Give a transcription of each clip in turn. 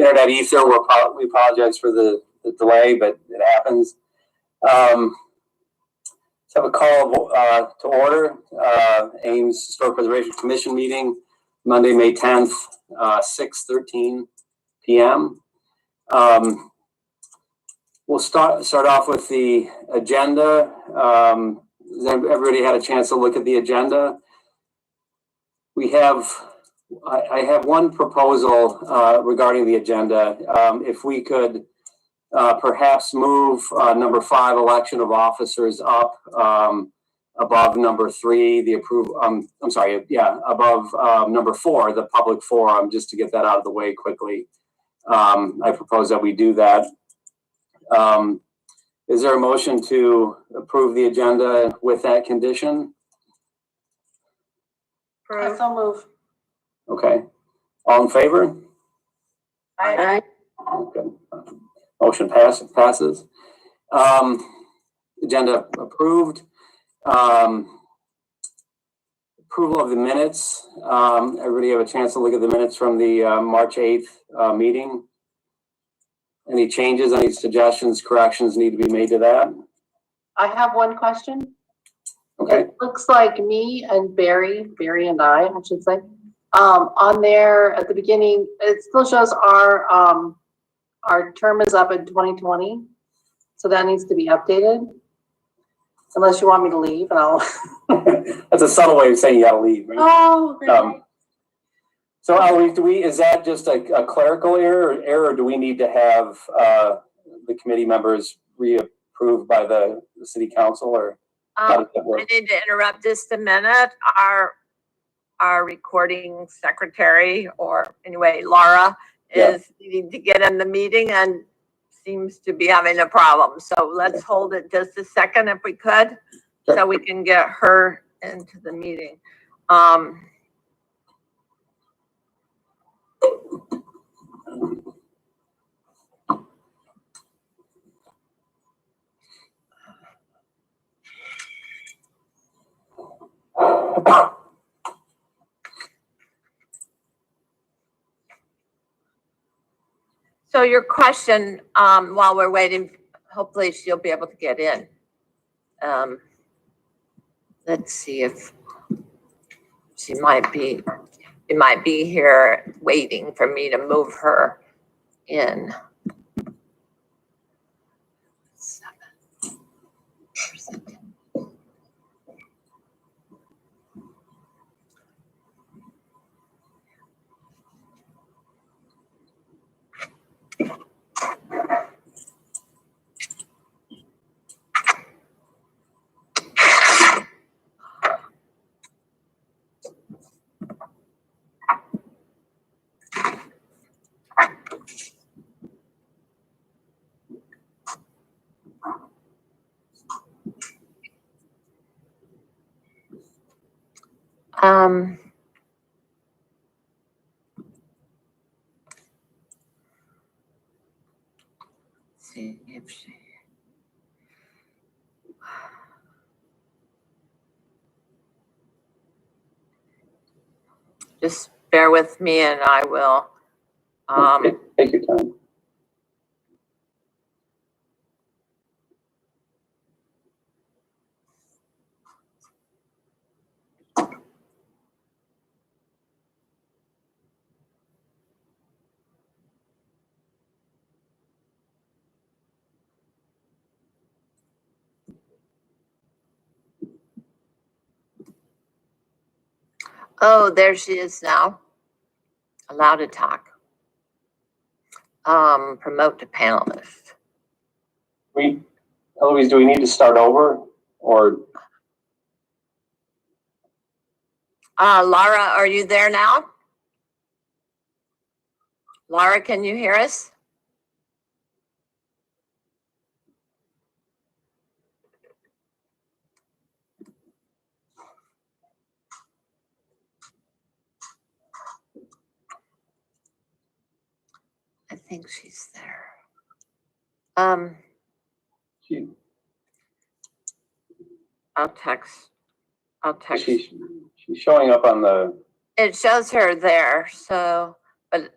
internet ether. We apologize for the delay, but it happens. Let's have a call to order. Ames Historic Preservation Commission meeting, Monday, May 10th, 6:13 p.m. We'll start off with the agenda. Everybody had a chance to look at the agenda. I have one proposal regarding the agenda. If we could perhaps move number 5, election of officers, up above number 3, above number 4, the public forum, just to get that out of the way quickly. I propose that we do that. Is there a motion to approve the agenda with that condition? I so move. Okay. All in favor? Aye. Okay. Motion passes. Agenda approved. Approval of the minutes. Everybody have a chance to look at the minutes from the March 8th meeting. Any changes, any suggestions, corrections need to be made to that? I have one question. Okay. It looks like me and Barry and I should say, on there at the beginning, it still shows our term is up in 2020. So that needs to be updated. Unless you want me to leave and I'll. That's a subtle way of saying you gotta leave, right? Oh, great. So Eloise, is that just a clerical error, or do we need to have the committee members reapproved by the city council, or how does that work? I need to interrupt just a minute. Our recording secretary, or anyway, Laura, is needing to get in the meeting and seems to be having a problem. So let's hold it just a second if we could, so we can get her into the meeting. So your question, while we're waiting, hopefully she'll be able to get in. Let's see if she might be here waiting for me to move her in. 7%. See if she. Just bear with me and I will. Take your time. Oh, there she is now. Allowed to talk. Promote to panelist. Eloise, do we need to start over, or? Laura, are you there now? Laura, can you hear us? I think she's there. I'll text. She's showing up on the. It shows her there, so, but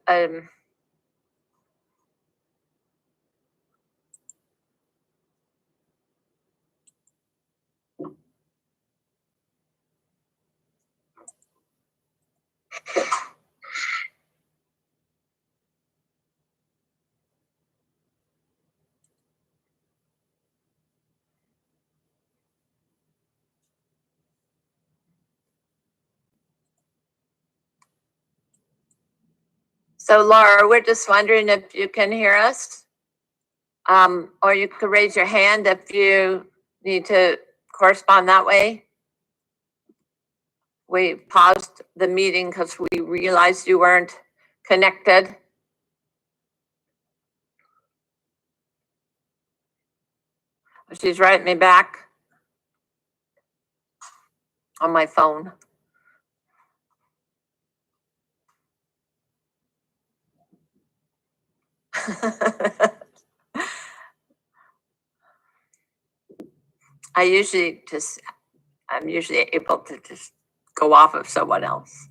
So Laura, we're just wondering if you can hear us. Or you could raise your hand if you need to correspond that way. We paused the meeting because we realized you weren't connected. She's writing me back on my phone. I'm usually able to just go off of someone else.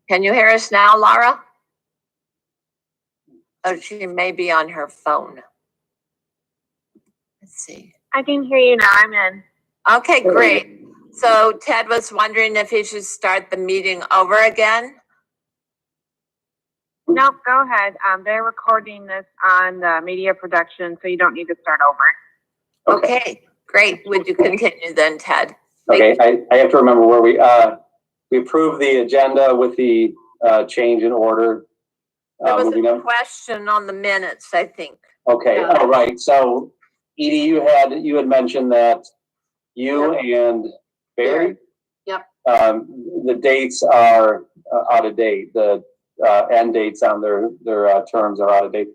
Can you hear us now, Laura? Oh, she may be on her phone. Let's see. I can hear you now. I'm in. Okay, great. So Ted was wondering if he should start the meeting over again. Nope, go ahead. They're recording this on the media production, so you don't need to start over. Okay, great. Would you continue then, Ted? Okay, I have to remember where we approved the agenda with the change in order. There was Moving a on. question on the minutes, I think. Okay, all right. So Edie, you had mentioned that you and Barry. Yep. The dates are out of date. The end dates on their terms are out of date.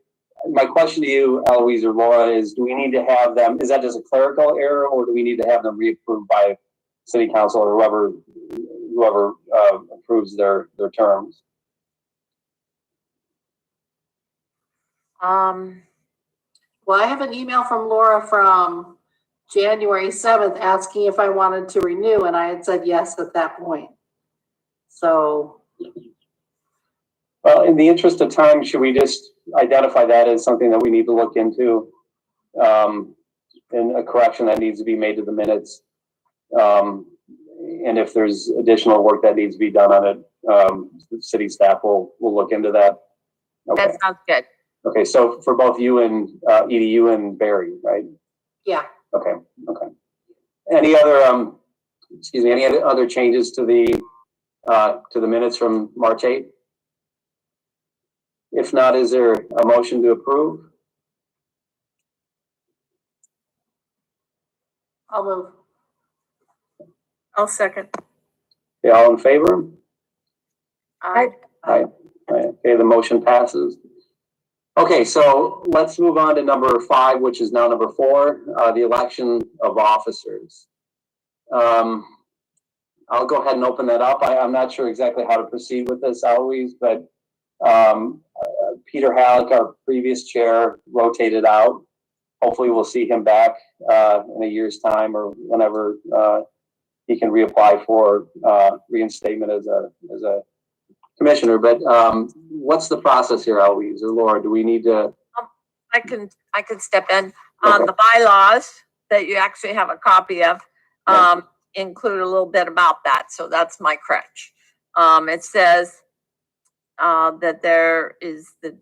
My question to you, Eloise or Laura, is: do we need to have them? Is that just a clerical error, or do we need to have them reapproved by City Council or whoever approves their terms? Well, I have an email from Laura from January 7th asking if I wanted to renew, and I had said yes at that point. So. Well, in the interest of time, should we just identify that as something that we need to look into, and a correction that needs to be made to the minutes? And if there's additional work that needs to be done on it, the city staff will look into that. Okay. That sounds good. Okay, so for both you and Edie, you and Barry, right? Yeah. Okay. Any other any other changes to the minutes from March 8th? If not, is there a motion to approve? I'll move. I'll second. Okay, all in favor? Aye. Aye. Okay, the motion passes. Okay, so let's move on to number 5, which is now number 4, the election of officers. I'll go ahead and open that up. I'm not sure exactly how to proceed with this, Eloise, but Peter Halleck, our previous chair, rotated out. Hopefully we'll see him back in a year's time or whenever he can reapply for reinstatement as a commissioner. But what's the process here, Eloise or Laura? Do we need to? I can step in. Okay. The bylaws that you actually have a copy of include a little bit about that. So that's my crutch. It says that there is that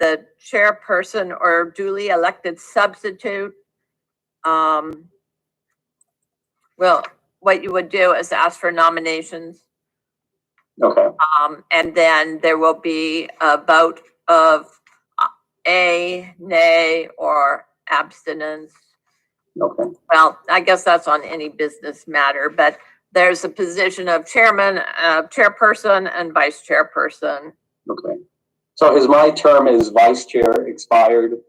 the chairperson or duly elected substitute, well, what you would do is ask for nominations. Okay. And then there will be a vote of a, nay, or abstinence. Okay. Well, I guess that's on any business matter, but there's a position of chairman, chairperson, and vice chairperson. Okay. So my term as vice chair expired?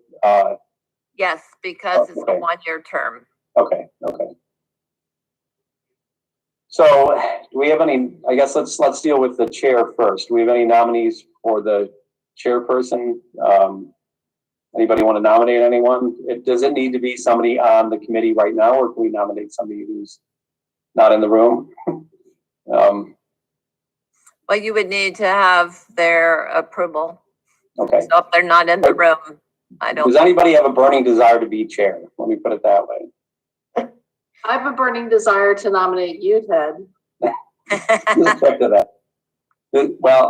Yes, because it's okay. a one-year term. Okay. So do we have any, I guess let's deal with the chair first. Do we have any nominees for the chairperson? Anybody want to nominate anyone? Does it need to be somebody on the committee right now, or can we nominate somebody who's not in the room? Well, you would need to have their approval. Okay. So if they're not in the room, I don't. Does anybody have a burning desire to be chair? Let me put it that way. I have a burning desire to nominate you, Ted. Let's check to that. Well,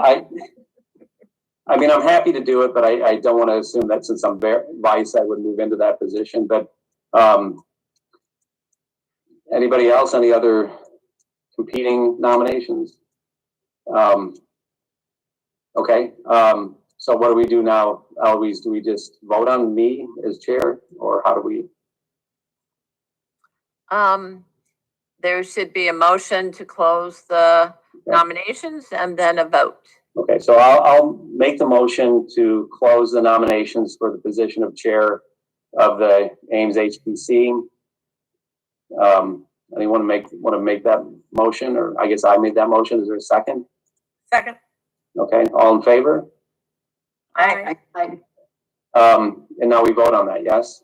I mean, I'm happy to do it, but I don't want to assume that since I'm vice, I would move into that position. But anybody else? Any other competing nominations? Okay. So what do we do now, Eloise? Do we just vote on me as chair, or how do we? There should be a motion to close the nominations and then a vote. Okay, so I'll make the motion to close the nominations for the position of chair of the Ames HPC. Anyone want to make that motion, or I guess I made that motion. Is there a second? Second. Okay, all in favor? Aye. And now we vote on that, yes?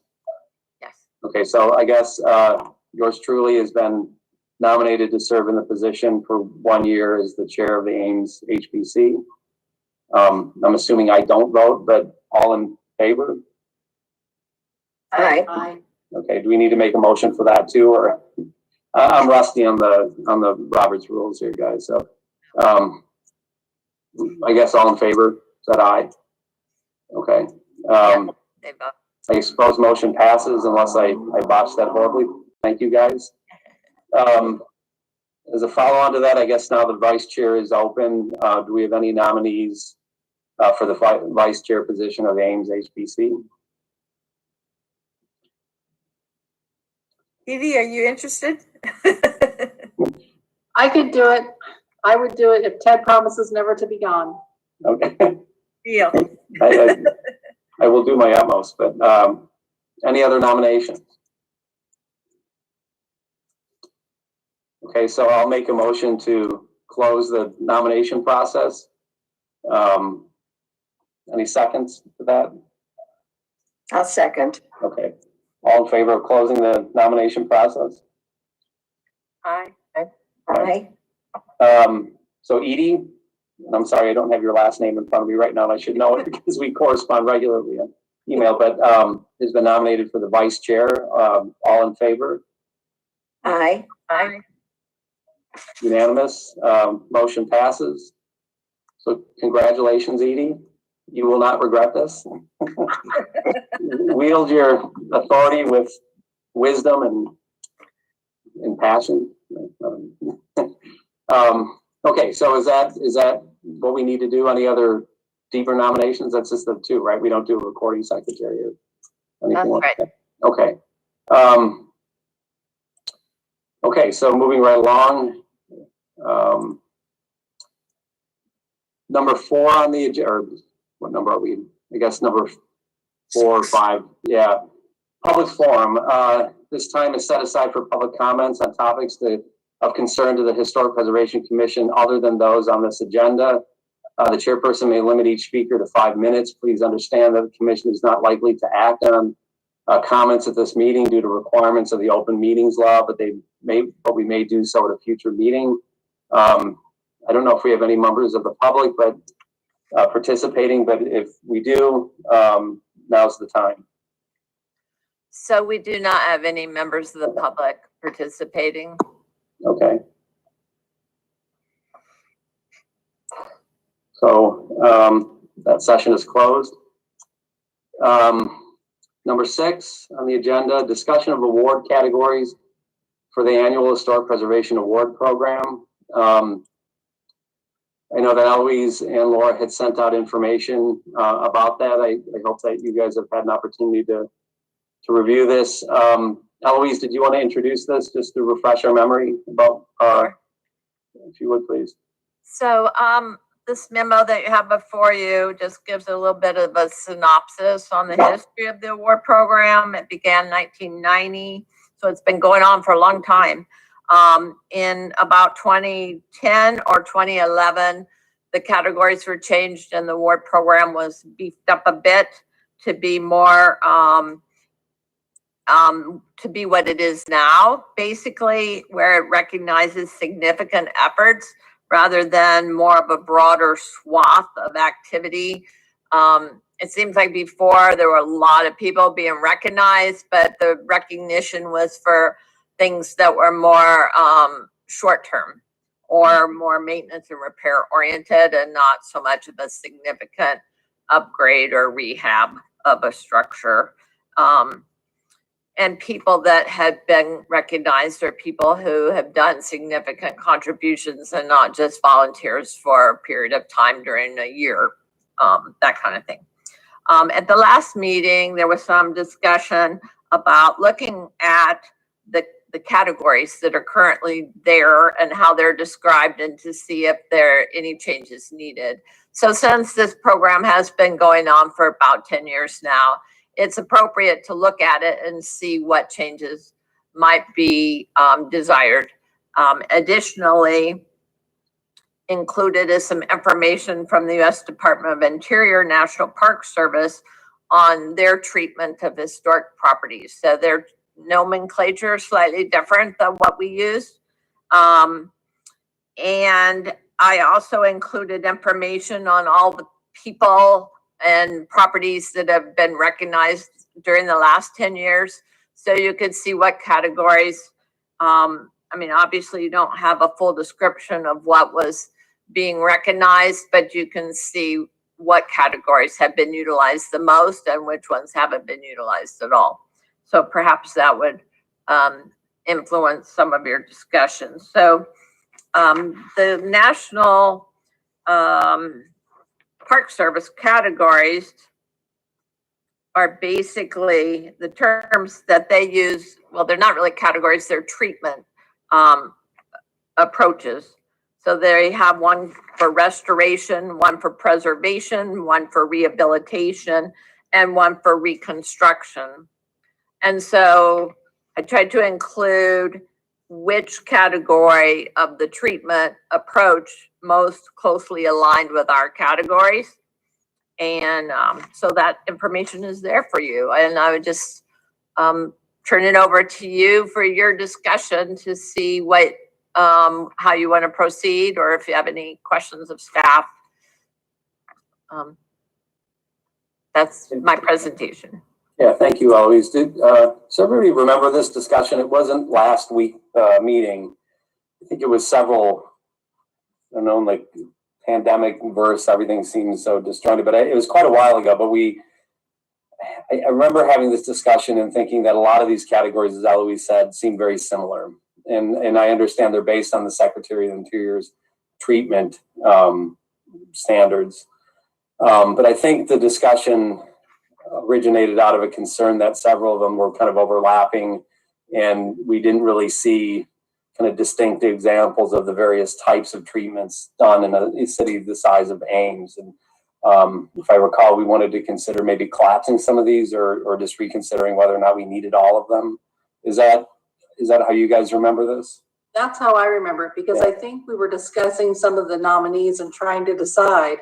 Yes. Okay, so I guess yours truly has been nominated to serve in the position for 1 year as the chair of the Ames HPC. I'm assuming I don't vote, but all in favor? Aye. Okay, do we need to make a motion for that too, or I'm rusty on the Roberts rules here, guys. So I guess all in favor, said aye. Okay. They vote. I suppose motion passes unless I botched that horribly. Thank you, guys. As a follow-on to that, I guess now the vice chair is open. Do we have any nominees for the vice chair position of Ames HPC? Edie, are you interested? I could do it. I would do it if Ted promises never to be gone. Okay. Deal. I will do my utmost, but any other nominations? Okay, so I'll make a motion to close the nomination process. Any seconds to that? I'll second. Okay. All in favor of closing the nomination process? Aye. Aye. So Edie, I'm sorry, I don't have your last name in front of me right now, and I should know it because we correspond regularly on email, but has been nominated for the vice chair. All in favor? Aye. Aye. Unanimous. Motion passes. So congratulations, Edie. You will not regret this. Wield your authority with wisdom and passion. Okay, so is that what we need to do? Any other deeper nominations? That's just the two, right? We don't do a recording secretary or anything like that. Okay. Okay, so moving right along. Number 4 on the agenda, or what number are we? I guess number 4 or 5. Yeah. Public forum. This time is set aside for public comments on topics of concern to the Historic Preservation Commission other than those on this agenda. The chairperson may limit each speaker to 5 minutes. Please understand that the commission is not likely to act on comments at this meeting due to requirements of the open meetings law, but we may do so at a future meeting. I don't know if we have any members of the public participating, but if we do, now's the time. So we do not have any members of the public participating. Okay. So that session is closed. Number 6 on the agenda, discussion of award categories for the annual Historic Preservation Award Program. I know that Eloise and Laura had sent out information about that. I hope that you guys have had an opportunity to review this. Eloise, did you want to introduce this just to refresh our memory about, if you would please? So this memo that you have before you just gives a little bit of a synopsis on the history of the award program. It began in 1990, so it's been going on for a long time. In about 2010 or 2011, the categories were changed and the award program was beefed up a bit to be more, to be what it is now, basically, where it recognizes significant efforts rather than more of a broader swath of activity. It seems like before there were a lot of people being recognized, but the recognition was for things that were more short-term or more maintenance and repair oriented, and not so much of a significant upgrade or rehab of a structure. And people that had been recognized are people who have done significant contributions and not just volunteers for a period of time during a year, that kind of thing. At the last meeting, there was some discussion about looking at the categories that are currently there and how they're described, and to see if there are any changes needed. So since this program has been going on for about 10 years now, it's appropriate to look at it and see what changes might be desired. Additionally, included is some information from the U.S. Department of Interior National Park Service on their treatment of historic properties. So their nomenclature is slightly different than what we use. And I also included information on all the people and properties that have been recognized during the last 10 years. So you could see what categories, I mean, obviously you don't have a full description of what was being recognized, but you can see what categories have been utilized the most and which ones haven't been utilized at all. So perhaps that would influence some of your discussions. So the National Park Service categories are basically the terms that they use. Well, they're not really categories, they're treatment approaches. So they have one for restoration, one for preservation, one for rehabilitation, and one for reconstruction. And so I tried to include which category of the treatment approach most closely aligned with our categories. And so that information is there for you. And I would just turn it over to you for your discussion to see what how you want to proceed, or if you have any questions of staff. That's my presentation. Yeah, thank you, Eloise. Does everybody remember this discussion? It wasn't last week meeting. I think it was several, I don't know, like pandemic verse, everything seems so disjointed, but it was quite a while ago. But I remember having this discussion and thinking that a lot of these categories, as Eloise said, seem very similar. And I understand they're based on the Secretary of the Interior's treatment standards. But I think the discussion originated out of a concern that several of them were kind of overlapping, and we didn't really see kind of distinct examples of the various types of treatments done in a city the size of Ames. And if I recall, we wanted to consider maybe collapsing some of these, or just reconsidering whether or not we needed all of them. Is that how you guys remember this? That's how I remember it, because I think we were discussing some of the nominees and trying to decide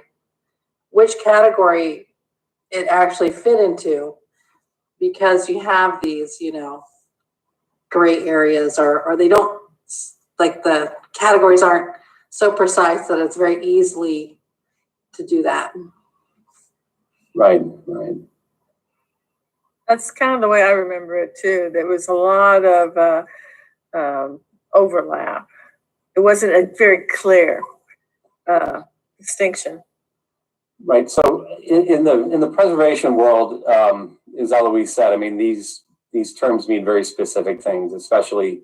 which category it actually fit into, because you have these, you know, gray areas, or they don't, like, the categories aren't so precise that it's very easily to do that. Right. That's kind of the way I remember it too. There was a lot of overlap. It wasn't a very clear distinction. Right. So in the preservation world, as Eloise said, I mean, these terms mean very specific things, especially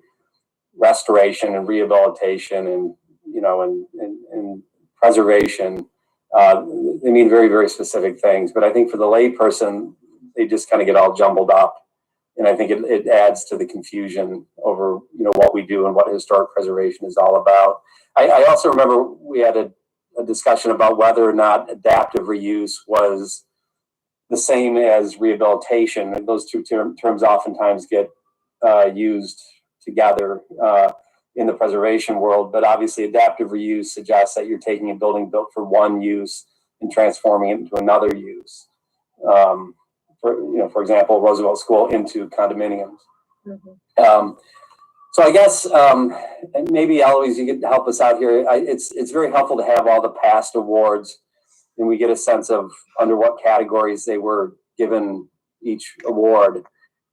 restoration and rehabilitation, and and preservation. They mean very, very specific things. But I think for the layperson, they just kind of get all jumbled up, and I think it adds to the confusion over what we do and what historic preservation is all about. I also remember we had a discussion about whether or not adaptive reuse was the same as rehabilitation, and those two terms oftentimes get used together in the preservation world. But obviously, adaptive reuse suggests that you're taking a building built for one use and transforming it into another use. For example, Roosevelt School into condominiums. Mm-hmm. So I guess maybe Eloise, you could help us out here. It's very helpful to have all the past awards, and we get a sense of under what categories they were given each award.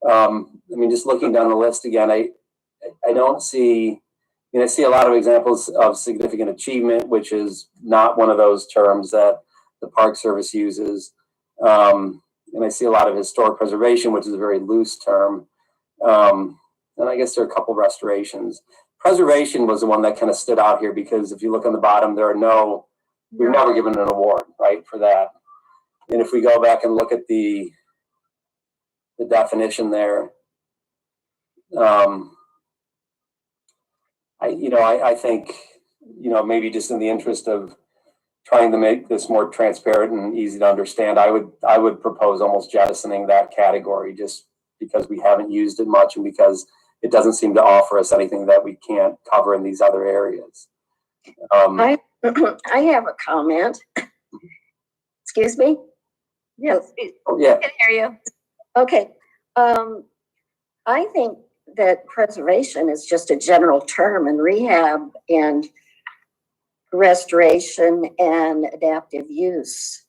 I mean, just looking down the list again, I don't see, I see a lot of examples of significant achievement, which is not one of those terms that the Park Service uses. And I see a lot of historic preservation, which is a very loose term. And I guess there are a couple restorations. Preservation was the one that kind of stood out here because if you look on the bottom, we've never given an award, right, for that. And if we go back and look at the definition there, I think, maybe just in the interest of trying to make this more transparent and easy to understand, I would propose almost jettisoning that category just because we haven't used it much and because it doesn't seem to offer us anything that we can't cover in these other areas. I have a comment. Excuse me? Yes, Yeah. I can hear you. Okay. I think that preservation is just a general term, and rehab and restoration and adaptive use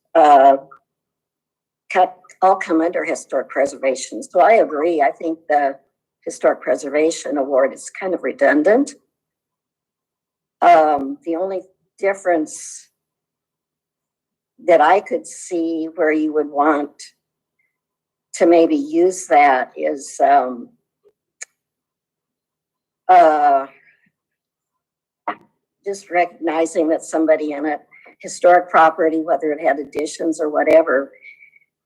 all come under historic preservation. So I agree. I think the Historic Preservation Award is kind of redundant. The only difference that I could see where you would want to maybe use that is just recognizing that somebody in a historic property, whether it had additions or whatever,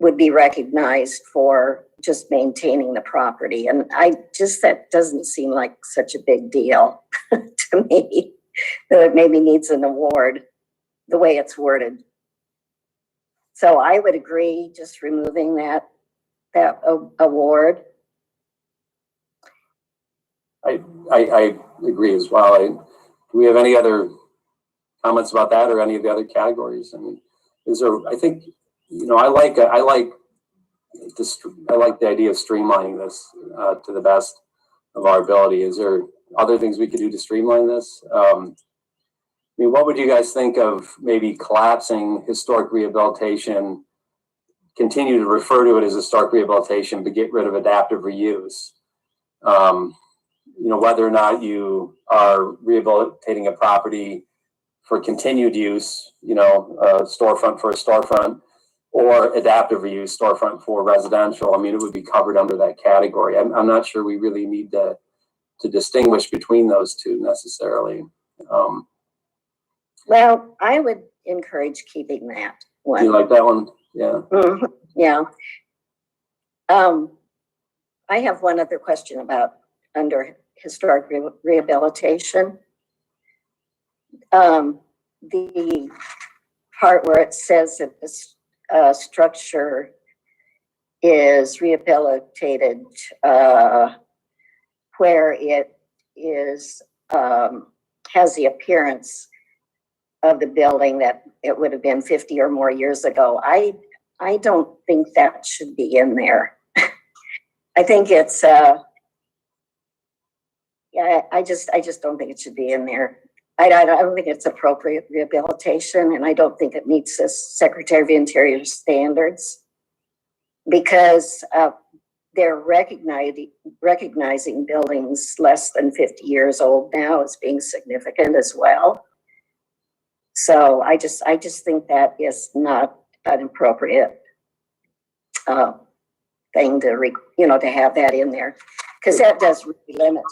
would be recognized for just maintaining the property. And that doesn't seem like such a big deal to me, that it maybe needs an award the way it's worded. So I would agree just removing that award. I agree as well. Do we have any other comments about that or any of the other categories? I mean, I think, I like the idea of streamlining this to the best of our ability. Is there other things we could do to streamline this? What would you guys think of maybe collapsing historic rehabilitation, continue to refer to it as historic rehabilitation, but get rid of adaptive reuse? Whether or not you are rehabilitating a property for continued use, a storefront for a storefront, or adaptive reuse, storefront for residential. I mean, it would be covered under that category. I'm not sure we really need to distinguish between those two necessarily. Well, I would encourage keeping that one. Do you like that one? Yeah. Mm-hmm. Yeah. I have one other question about under historic rehabilitation. The part where it says that this structure is rehabilitated where it is has the appearance of the building that it would have been 50 or more years ago. I don't think that should be in there. I think it's I just don't think it should be in there. I don't think it's appropriate rehabilitation, and I don't think it meets the Secretary of Interior standards because they're recognizing buildings less than 50 years old now as being significant as well. So I just think that is not an appropriate thing to to have that in there, because that does really limit.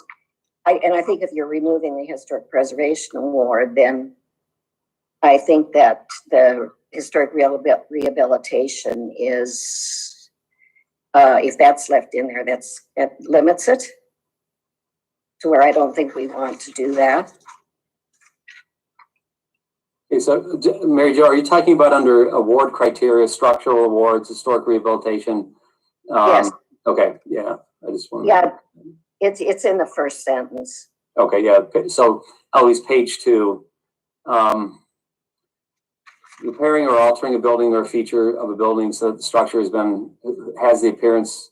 And I think if you're removing the Historic Preservation Award, then I think that the historic rehabilitation is, if that's left in there, that limits it to where I don't think we want to do that. Okay, so Mary Jo, are you talking about under award criteria, structural awards, historic rehabilitation? Yes. Okay, yeah, I just want to. Yeah, it's in the first sentence. Okay, yeah, so at least page 2. Repairing or altering a building or a feature of a building so that the structure has the appearance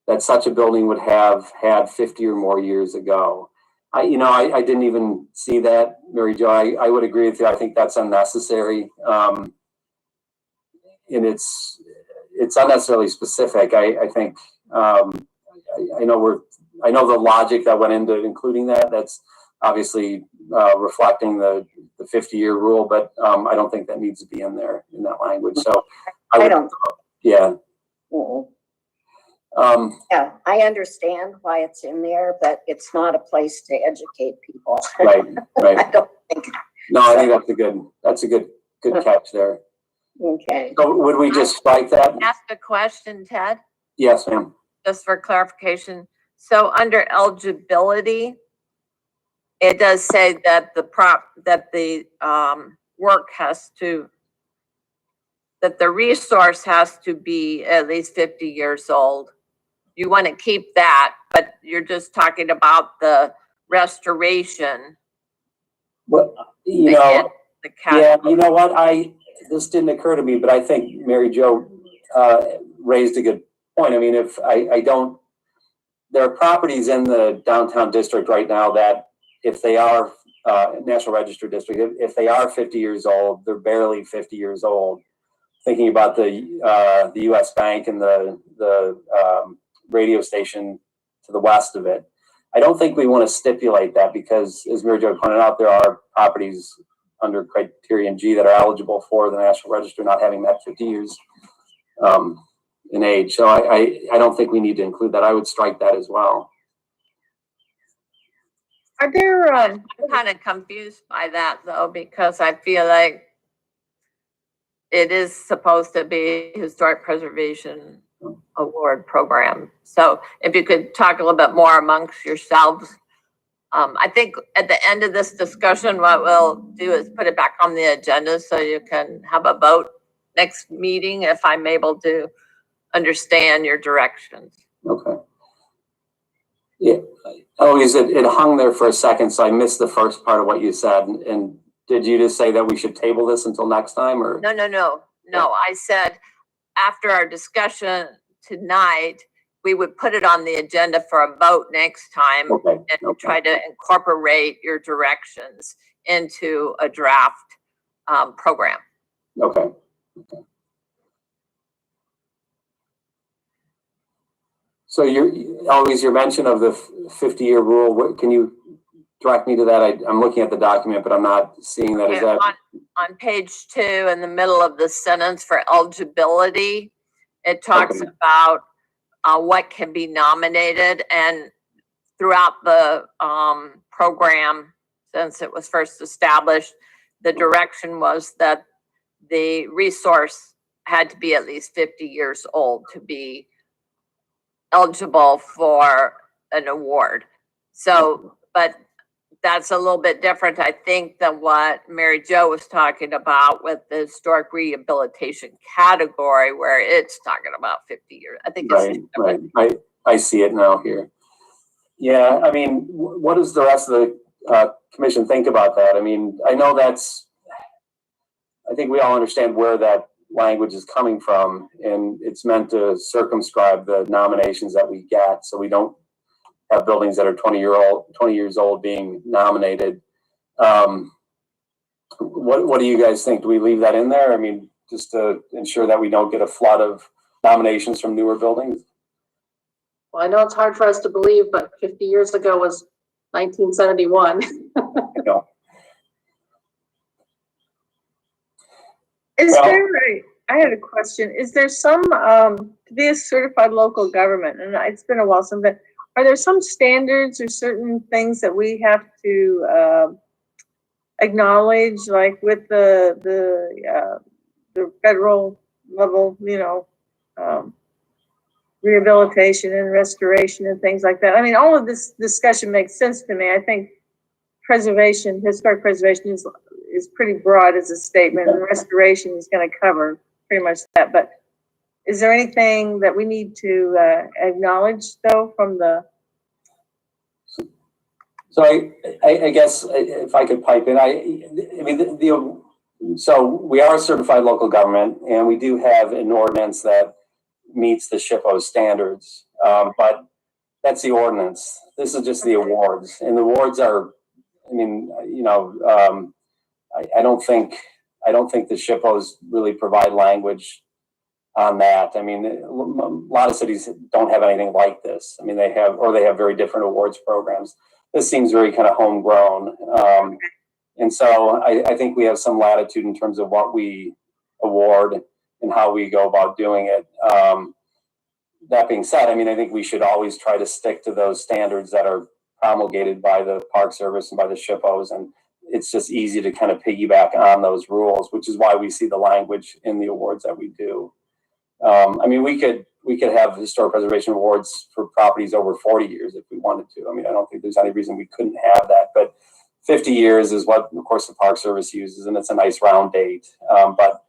that such a building would have had 50 or more years ago. I didn't even see that, Mary Jo. I would agree with you. I think that's unnecessary. And it's unnecessarily specific. I think, I know I know the logic that went into including that. That's obviously reflecting the 50-year rule, but I don't think that needs to be in there in that language. So I don't. Yeah. Mm-mm. Yeah, I understand why it's in there, but it's not a place to educate people. right. I don't think. No, I think that's a good catch there. Okay. So would we just strike that? Ask a question, Ted, Yes, ma'am. just for clarification. So under eligibility, it does say that that the resource has to be at least 50 years old. You want to keep that, but you're just talking about the restoration. Well, you know, yeah, you know what? This didn't occur to me, but I think Mary Jo raised a good point. I mean, there are properties in the downtown district right now that if they are National Register district, if they are 50 years old, they're barely 50 years old. Thinking about the U.S. Bank and the radio station to the west of it. I don't think we want to stipulate that because, as Mary Jo pointed out, there are properties under criterion G that are eligible for the National Register not having met 50 years in age. So I don't think we need to include that. I would strike that as well. Are there, I'm kind of confused by that though, because I feel like it is supposed to be Historic Preservation Award program. So if you could talk a little bit more amongst yourselves. I think at the end of this discussion, what we'll do is put it back on the agenda so you can have a vote next meeting if I'm able to understand your directions. Okay. Yeah. Always, it hung there for a second, so I missed the first part of what you said. And did you just say that we should table this until next time, or? No. I said after our discussion tonight, we would put it on the agenda for a vote next time and try to incorporate your directions into a draft program. Okay. So your mention of the 50-year rule, what, can you direct me to that? I'm looking at the document, but I'm not seeing that. Is that on page 2 in the middle of the sentence for eligibility? It talks about what can be nominated, and throughout the program, since it was first established, the direction was that the resource had to be at least 50 years old to be eligible for an award. So, but that's a little bit different, I think, than what Mary Jo was talking about with the historic rehabilitation category, where it's talking about 50 years. I think it's right. I see it now here. Yeah, I mean, what does the rest of the commission think about that? I mean, I know I think we all understand where that language is coming from, and it's meant to circumscribe the nominations that we get, so we don't have buildings that are 20 years old being nominated. What do you guys think? Do we leave that in there? I mean, just to ensure that we don't get a flood of nominations from newer buildings? Well, I know it's hard for us to believe, but 50 years ago was 1971. I had a question. Is there some, to be a certified local government, and it's been a while since, but are there some standards or certain things that we have to acknowledge, like with the federal level, rehabilitation and restoration and things like that? I mean, all of this discussion makes sense to me. I think historic preservation is pretty broad as a statement, and restoration is going to cover pretty much that. But is there anything that we need to acknowledge, though, from the? So I guess if I could pipe in, I mean, so we are a certified local government, and we do have an ordinance that meets the SHPO standards, but that's the ordinance. This is just the awards, and the awards are, I mean, I don't think the SHPOs really provide language on that. I mean, a lot of cities don't have anything like this. I mean, they have very different awards programs. This seems very kind of homegrown. And so I think we have some latitude in terms of what we award and how we go about doing it. That being said, I mean, I think we should always try to stick to those standards that are promulgated by the Park Service and by the SHPOs. And it's just easy to kind of piggyback on those rules, which is why we see the language in the awards that we do. I mean, we could have historic preservation awards for properties over 40 years if we wanted to. I mean, I don't think there's any reason we couldn't have that, but 50 years is what, of course, the Park Service uses, and it's a nice round date. But,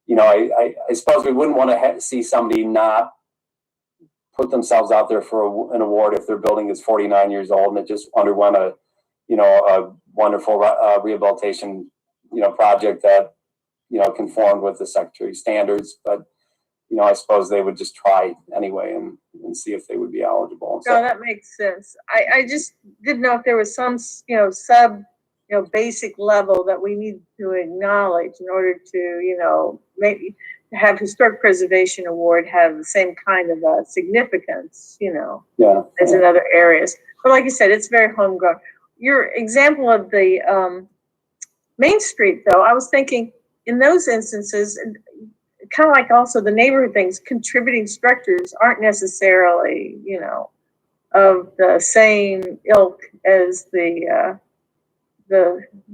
you know, I suppose we wouldn't want to see somebody not put themselves out there for an award if their building is 49 years old and it just underwent a wonderful rehabilitation, project that, conformed with the Secretary's standards. But, I suppose they would just try anyway and see if they would be eligible. No, that makes sense. I just didn't know if there was some, basic level that we need to acknowledge in order to, maybe have historic preservation award have the same kind of significance, as in other areas. But like you said, it's very homegrown. Your example of the Main Street, though, I was thinking in those instances, kind of like also the neighborhood things, contributing structures aren't necessarily, of the same ilk as the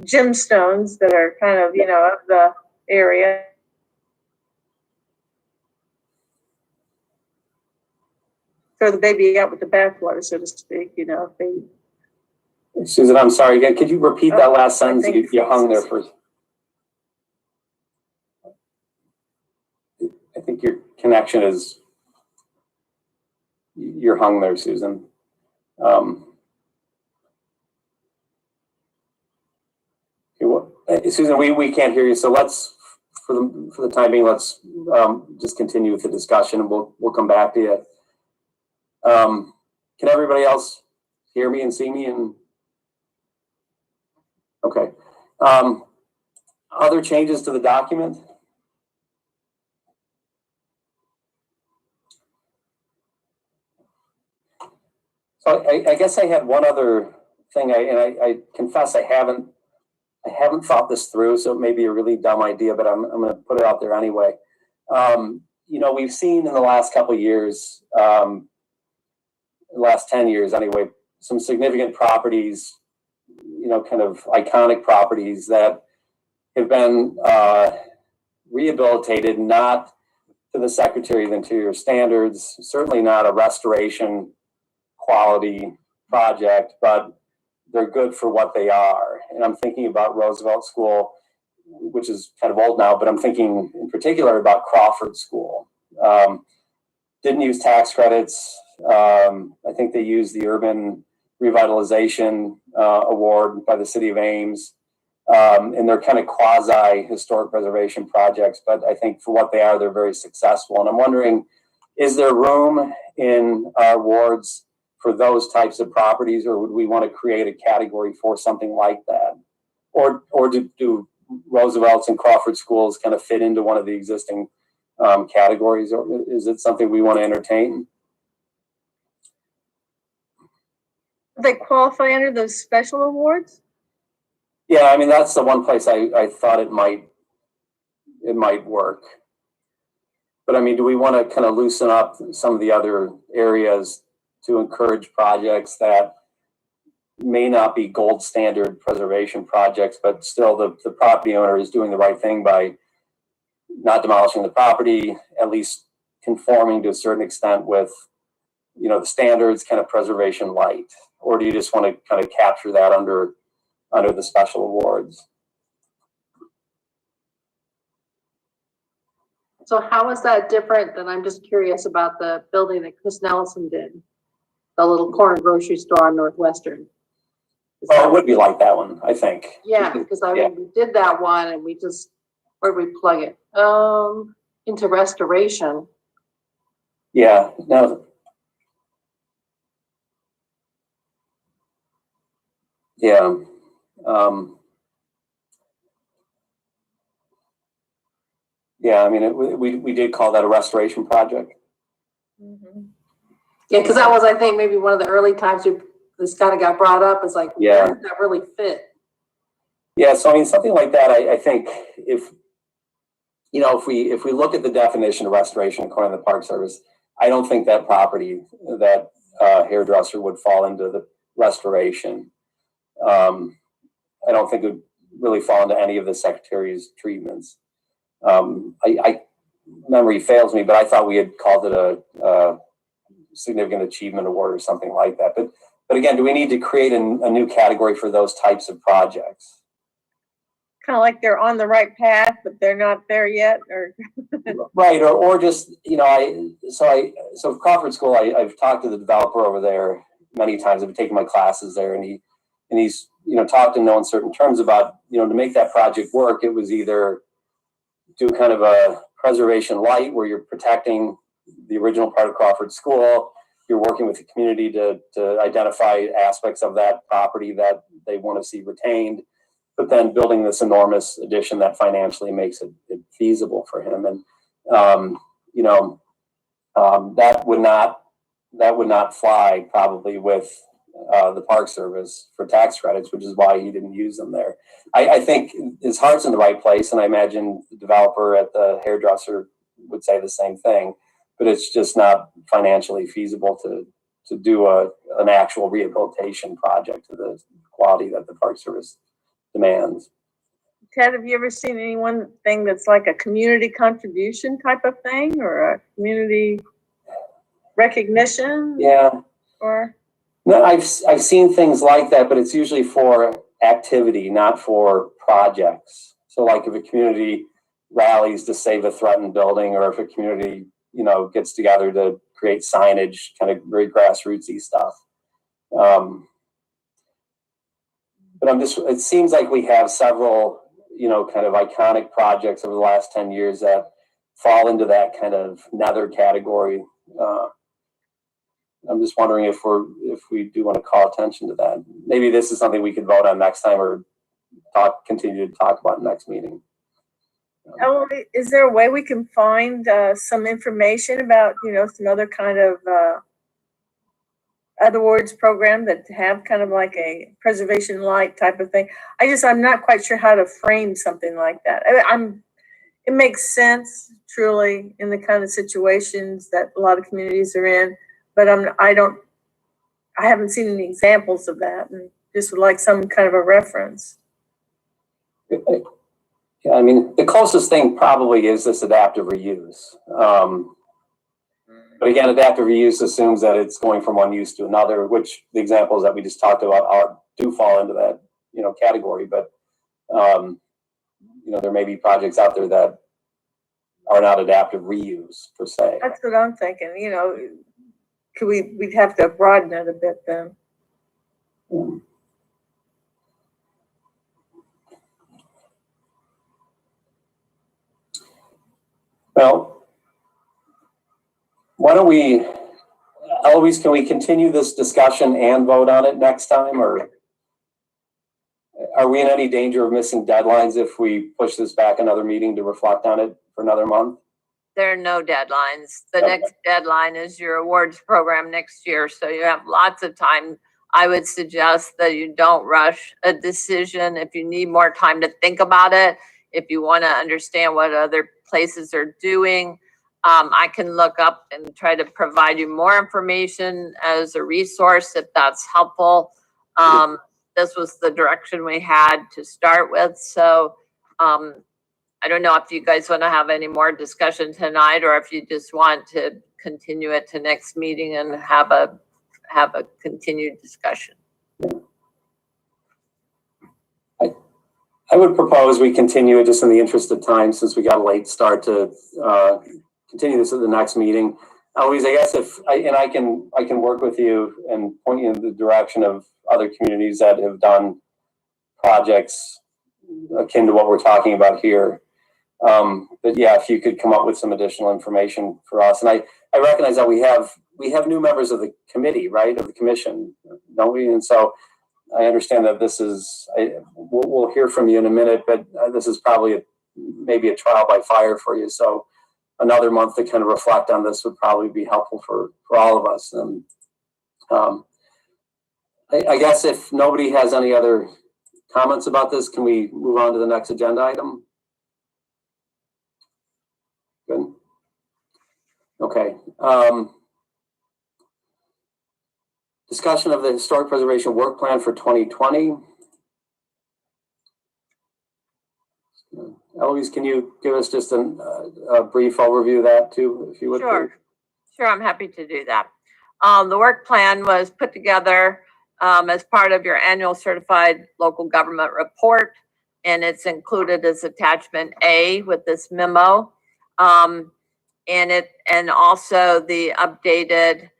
gemstones that are kind of, of the area. Throw the baby out with the bathwater, so to speak, if they. Susan, I'm sorry again. Could you repeat that last sentence? You hung there for. I think your connection is. You're hung there, Susan. Susan, we can't hear you. So let's, for the time being, let's just continue with the discussion, and we'll come back to you. Can everybody else hear me and see me? And okay. Other changes to the document? So I guess I had one other thing, and I confess I haven't thought this through, so it may be a really dumb idea, but I'm going to put it out there anyway. We've seen in the last couple of years, the last 10 years anyway, some significant properties, kind of iconic properties that have been rehabilitated, not to the Secretary of Interior standards, certainly not a restoration quality project, but they're good for what they are. And I'm thinking about Roosevelt School, which is kind of old now, but I'm thinking in particular about Crawford School. Didn't use tax credits. I think they used the Urban Revitalization Award by the City of Ames. And they're kind of quasi-historic preservation projects, but I think for what they are, they're very successful. And I'm wondering, is there room in our awards for those types of properties, or would we want to create a category for something like that? Or do Roosevelt's and Crawford schools kind of fit into one of the existing categories, or is it something we want to entertain? They qualify under those special awards? Yeah, I mean, that's the one place I thought it might work. But I mean, do we want to kind of loosen up some of the other areas to encourage projects that may not be gold standard preservation projects, but still the property owner is doing the right thing by not demolishing the property, at least conforming to a certain extent with, the standards, kind of preservation light? Or do you just want to kind of capture that under the special awards? So how is that different than, I'm just curious about the building that Chris Nelson did, the little corner grocery store on Northwestern? Well, it would be like that one, I think. Yeah, because we did that one and we just, where'd we plug it? Into restoration. Yeah, no. Yeah. Yeah, I mean, we did call that a restoration project. Mhm. Yeah, because that was, I think, maybe one of the early times this kind of got brought up. It's like, Yeah. where does that really fit? Yeah, so I mean, something like that, I think if we look at the definition of restoration according to the Park Service, I don't think that property, that hairdresser would fall into the restoration. I don't think it would really fall into any of the Secretary's treatments. Memory fails me, but I thought we had called it a significant achievement award or something like that. But again, do we need to create a new category for those types of projects? Kind of like they're on the right path, but they're not there yet, or Right, or just, so Crawford School, I've talked to the developer over there many times. I've been taking my classes there, and he's talked in no uncertain terms about, to make that project work, it was either do kind of a preservation light where you're protecting the original part of Crawford School, you're working with the community to identify aspects of that property that they want to see retained, but then building this enormous addition that financially makes it feasible for him. And, that would not fly probably with the Park Service for tax credits, which is why he didn't use them there. I think his heart's in the right place, and I imagine the developer at the hairdresser would say the same thing, but it's just not financially feasible to do an actual rehabilitation project to the quality that the Park Service demands. Ted, have you ever seen anyone thing that's like a community contribution type of thing, or a community recognition? Yeah. Or No, I've seen things like that, but it's usually for activity, not for projects. So like if a community rallies to save a threatened building, or if a community, gets together to create signage, kind of very grassrootsy stuff. But it seems like we have several, kind of iconic projects over the last 10 years that fall into that kind of nether category. I'm just wondering if we do want to call attention to that. Maybe this is something we could vote on next time, or continue to talk about next meeting. Ellery, is there a way we can find some information about, some other kind of other words program that have kind of like a preservation light type of thing? I'm not quite sure how to frame something like that. It makes sense truly in the kind of situations that a lot of communities are in, but I haven't seen any examples of that, and just would like some kind of a reference. Yeah, I mean, the closest thing probably is this adaptive reuse. But again, adaptive reuse assumes that it's going from one use to another, which the examples that we just talked about do fall into that, category. But, there may be projects out there that are not adaptive reuse per se. That's what I'm thinking, we'd have to broaden it a bit then. Well, why don't we, Eloise, can we continue this discussion and vote on it next time, or are we in any danger of missing deadlines if we push this back another meeting to reflect on it for another month? There are no deadlines. The Okay. next deadline is your awards program next year, so you have lots of time. I would suggest that you don't rush a decision. If you need more time to think about it, if you want to understand what other places are doing, I can look up and try to provide you more information as a resource if that's helpful. This was the direction we had to start with, so I don't know if you guys want to have any more discussion tonight, or if you just want to continue it to next meeting and have a continued discussion. I would propose we continue it just in the interest of time, since we got a late start, to continue this at the next meeting. Eloise, I guess I can work with you and point you in the direction of other communities that have done projects akin to what we're talking about here. But yeah, if you could come up with some additional information for us. And I recognize that we have new members of the committee, right, of the commission, don't we? And so I understand that this is, we'll hear from you in a minute, but this is probably maybe a trial by fire for you. So another month to kind of reflect on this would probably be helpful for all of us. And I guess if nobody has any other comments about this, can we move on to the next agenda item? Good. Okay. Discussion of the historic preservation work plan for 2020. Eloise, can you give us just a brief overview of that too, if you would? Sure. Please? Sure, I'm happy to do that. The work plan was put together as part of your annual certified local government report, and it's included as attachment A with this memo. And also the updated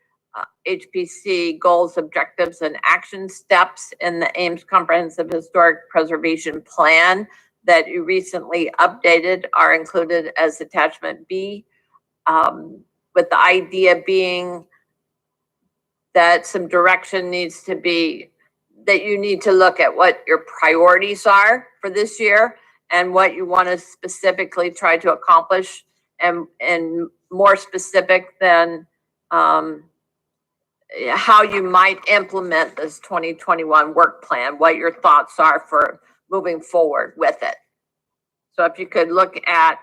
HPC goals, objectives, and action steps in the Ames Comprehensive Historic Preservation Plan that you recently updated are included as attachment B, with the idea being that some direction needs to be, that you need to look at what your priorities are for this year and what you want to specifically try to accomplish, and more specific than how you might implement this 2021 work plan, what your thoughts are for moving forward with it. So if you could look at,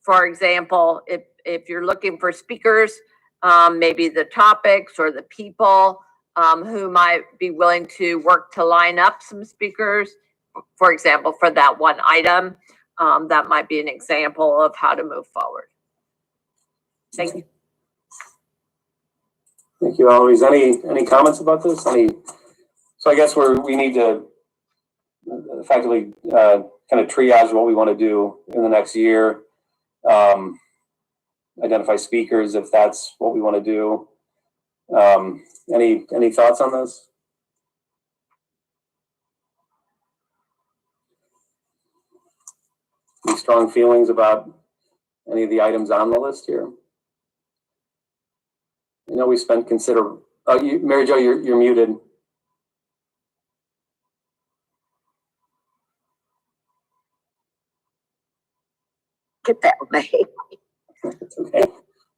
for example, if you're looking for speakers, maybe the topics or the people who might be willing to work to line up some speakers, for example, for that one item, that might be an example of how to move forward. Thank you. Thank you, Eloise. Any comments about this? So I guess we need to effectively kind of triage what we want to do in the next year. Identify speakers if that's what we want to do. Any thoughts on this? Any strong feelings about any of the items on the list here? I know we spent considerable. Mary Jo, you're muted. Get that way. Okay.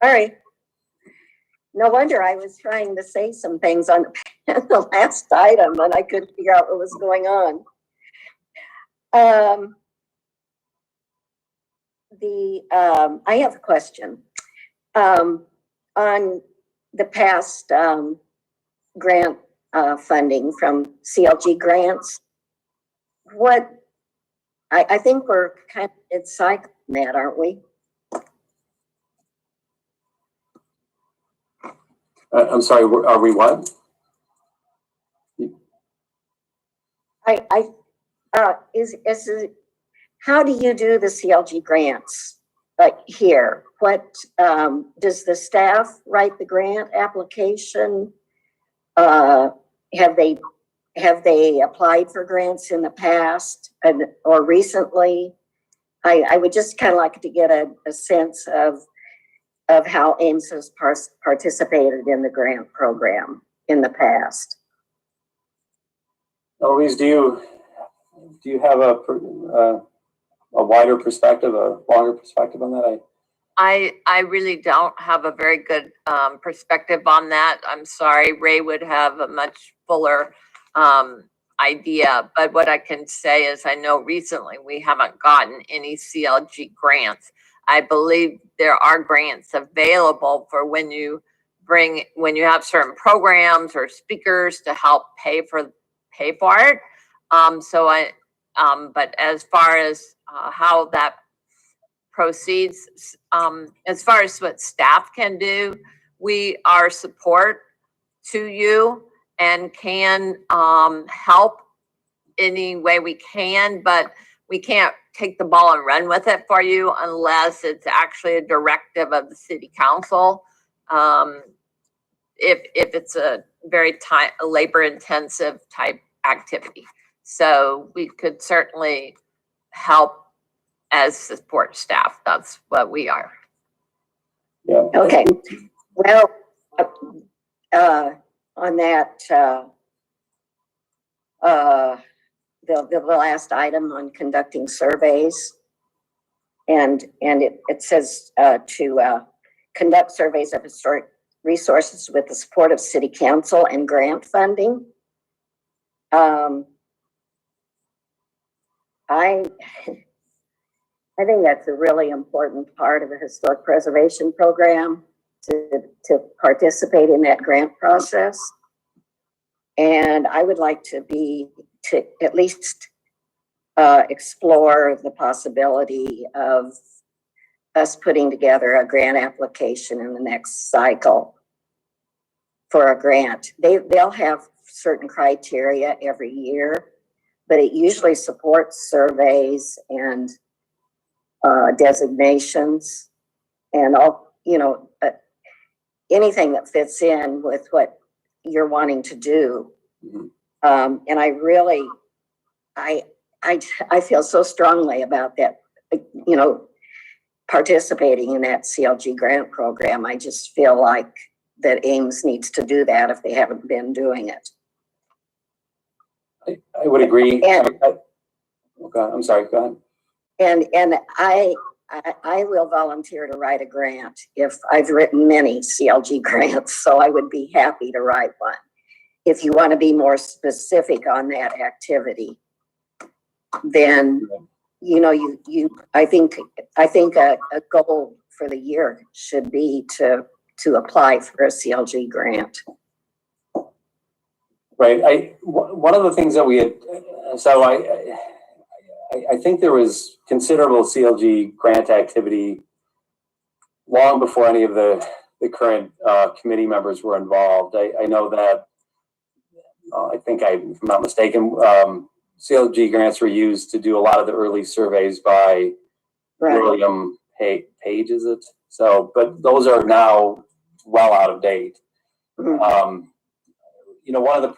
All right. No wonder I was trying to say some things on the last item and I couldn't figure out what was going on. I have a question. On the past grant funding from CLG grants, I think we're kind of cycling that, aren't we? I'm sorry, are we what? How do you do the CLG grants? Like here, what does the staff write the grant application? Have they applied for grants in the past or recently? I would just kind of like to get a sense of how Ames has participated in the grant program in the past. Eloise, do you have a wider perspective, a longer perspective on that? I really don't have a very good perspective on that. I'm sorry. Ray would have a much fuller idea, but what I can say is I know recently we haven't gotten any CLG grants. I believe there are grants available for when you have certain programs or speakers to help pay for it. But as far as how that proceeds, as far as what staff can do, we are support to you and can help any way we can, but we can't take the ball and run with it for you unless it's actually a directive of the city council. If it's a very labor intensive type activity. So we could certainly help as support staff. That's what we are. Yeah. Okay. Well, on that, the last item on conducting surveys, And it says to conduct surveys of historic resources with the support of city council and grant funding. I think that's a really important part of the historic preservation program, to participate in that grant process. And I would like to at least explore the possibility of us putting together a grant application in the next cycle for a grant. They'll have certain criteria every year, but it usually supports surveys and designations and all, anything that fits in with what you're wanting to do. And I really, I feel so strongly about that, participating in that CLG grant program. I just feel like that Ames needs to do that if they haven't been doing it. I would agree. And, Okay, I'm sorry, go ahead. And I will volunteer to write a grant if I've written many CLG grants, so I would be happy to write one. If you want to be more specific on that activity, then I think a goal for the year should be to apply for a CLG grant. Right. One of the things that we had, so I think there was considerable CLG grant activity long before any of the current committee members were involved. I know that, I think if I'm not mistaken, CLG grants were used to do a lot of the early surveys by William Page, is it? So, but those are now well out of date. One of the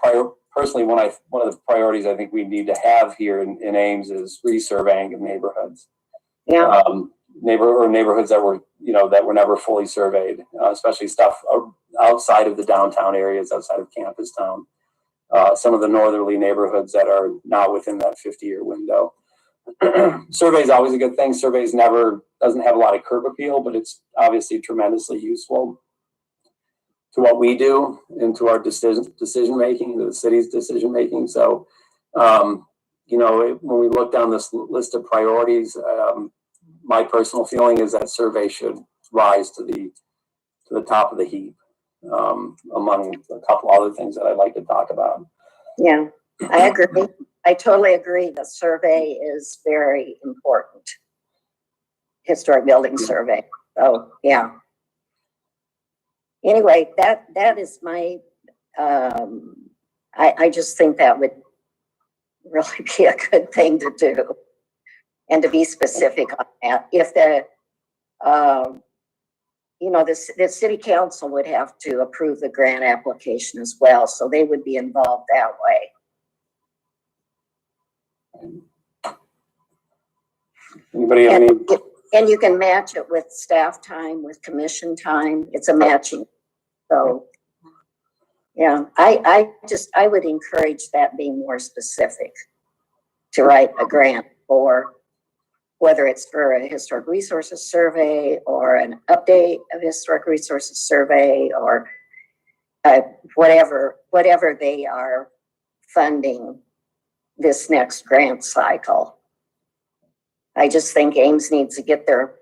one of the priorities I think we need to have here in Ames is resurveying of neighborhoods. Yeah. Neighborhoods that were never fully surveyed, especially stuff outside of the downtown areas, outside of campus town. Some of the northerly neighborhoods that are now within that 50-year window. Survey is always a good thing. Surveys doesn't have a lot of curb appeal, but it's obviously tremendously useful to what we do and to our decision making, to the city's decision making. So, when we look down this list of priorities, my personal feeling is that survey should rise to the top of the heap, among a couple other things that I'd like to talk about. Yeah, I agree. I totally agree. The survey is very important. Historic building survey. So yeah. Anyway, that is my, I just think that would really be a good thing to do, and to be specific on that. If the city council would have to approve the grant application as well, so they would be involved that way. Anybody have any? And you can match it with staff time, with commission time. It's a matching. So, yeah, I would encourage that being more specific, to write a grant for, whether it's for a historic resources survey or an update of historic resources survey, or whatever they are funding this next grant cycle. I just think Ames needs to get their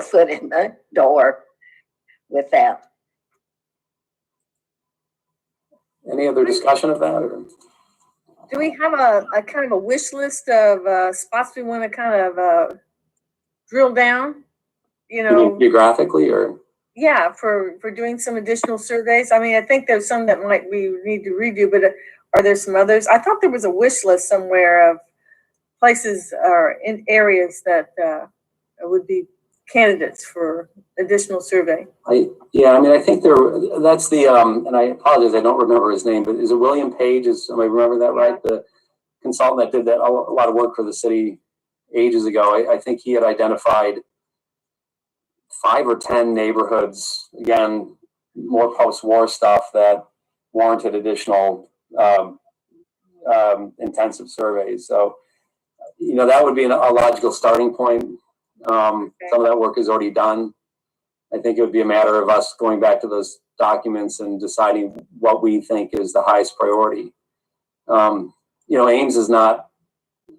foot in the door with that. Any other discussion of that? Or? Do we have a kind of a wish list of spots we want to kind of drill down? Geographically, or? Yeah, for doing some additional surveys. I mean, I think there's some that we need to redo, but are there some others? I thought there was a wish list somewhere of places or in areas that would be candidates for additional survey. I think that's the, and I apologize, I don't remember his name, but is it William Page? Am I remember that right? The consultant that did that a lot of work for the city ages ago. I think he had identified 5 or 10 neighborhoods, again, more post-war stuff, that warranted additional intensive surveys. So, that would be a logical starting point. Some of that work is already done. I think it would be a matter of us going back to those documents and deciding what we think is the highest priority. Ames is not,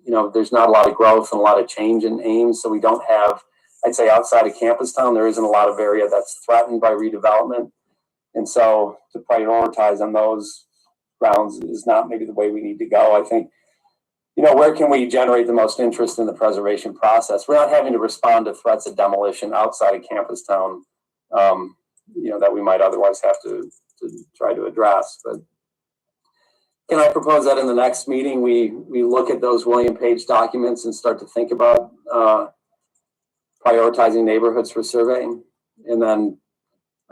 there's not a lot of growth and a lot of change in Ames. So we don't have, I'd say outside of campus town, there isn't a lot of area that's threatened by redevelopment. And so to prioritize on those grounds is not maybe the way we need to go. I think, where can we generate the most interest in the preservation process? We're not having to respond to threats of demolition outside of campus town, that we might otherwise have to try to address. But can I propose that in the next meeting, we look at those William Page documents and start to think about prioritizing neighborhoods for surveying, and then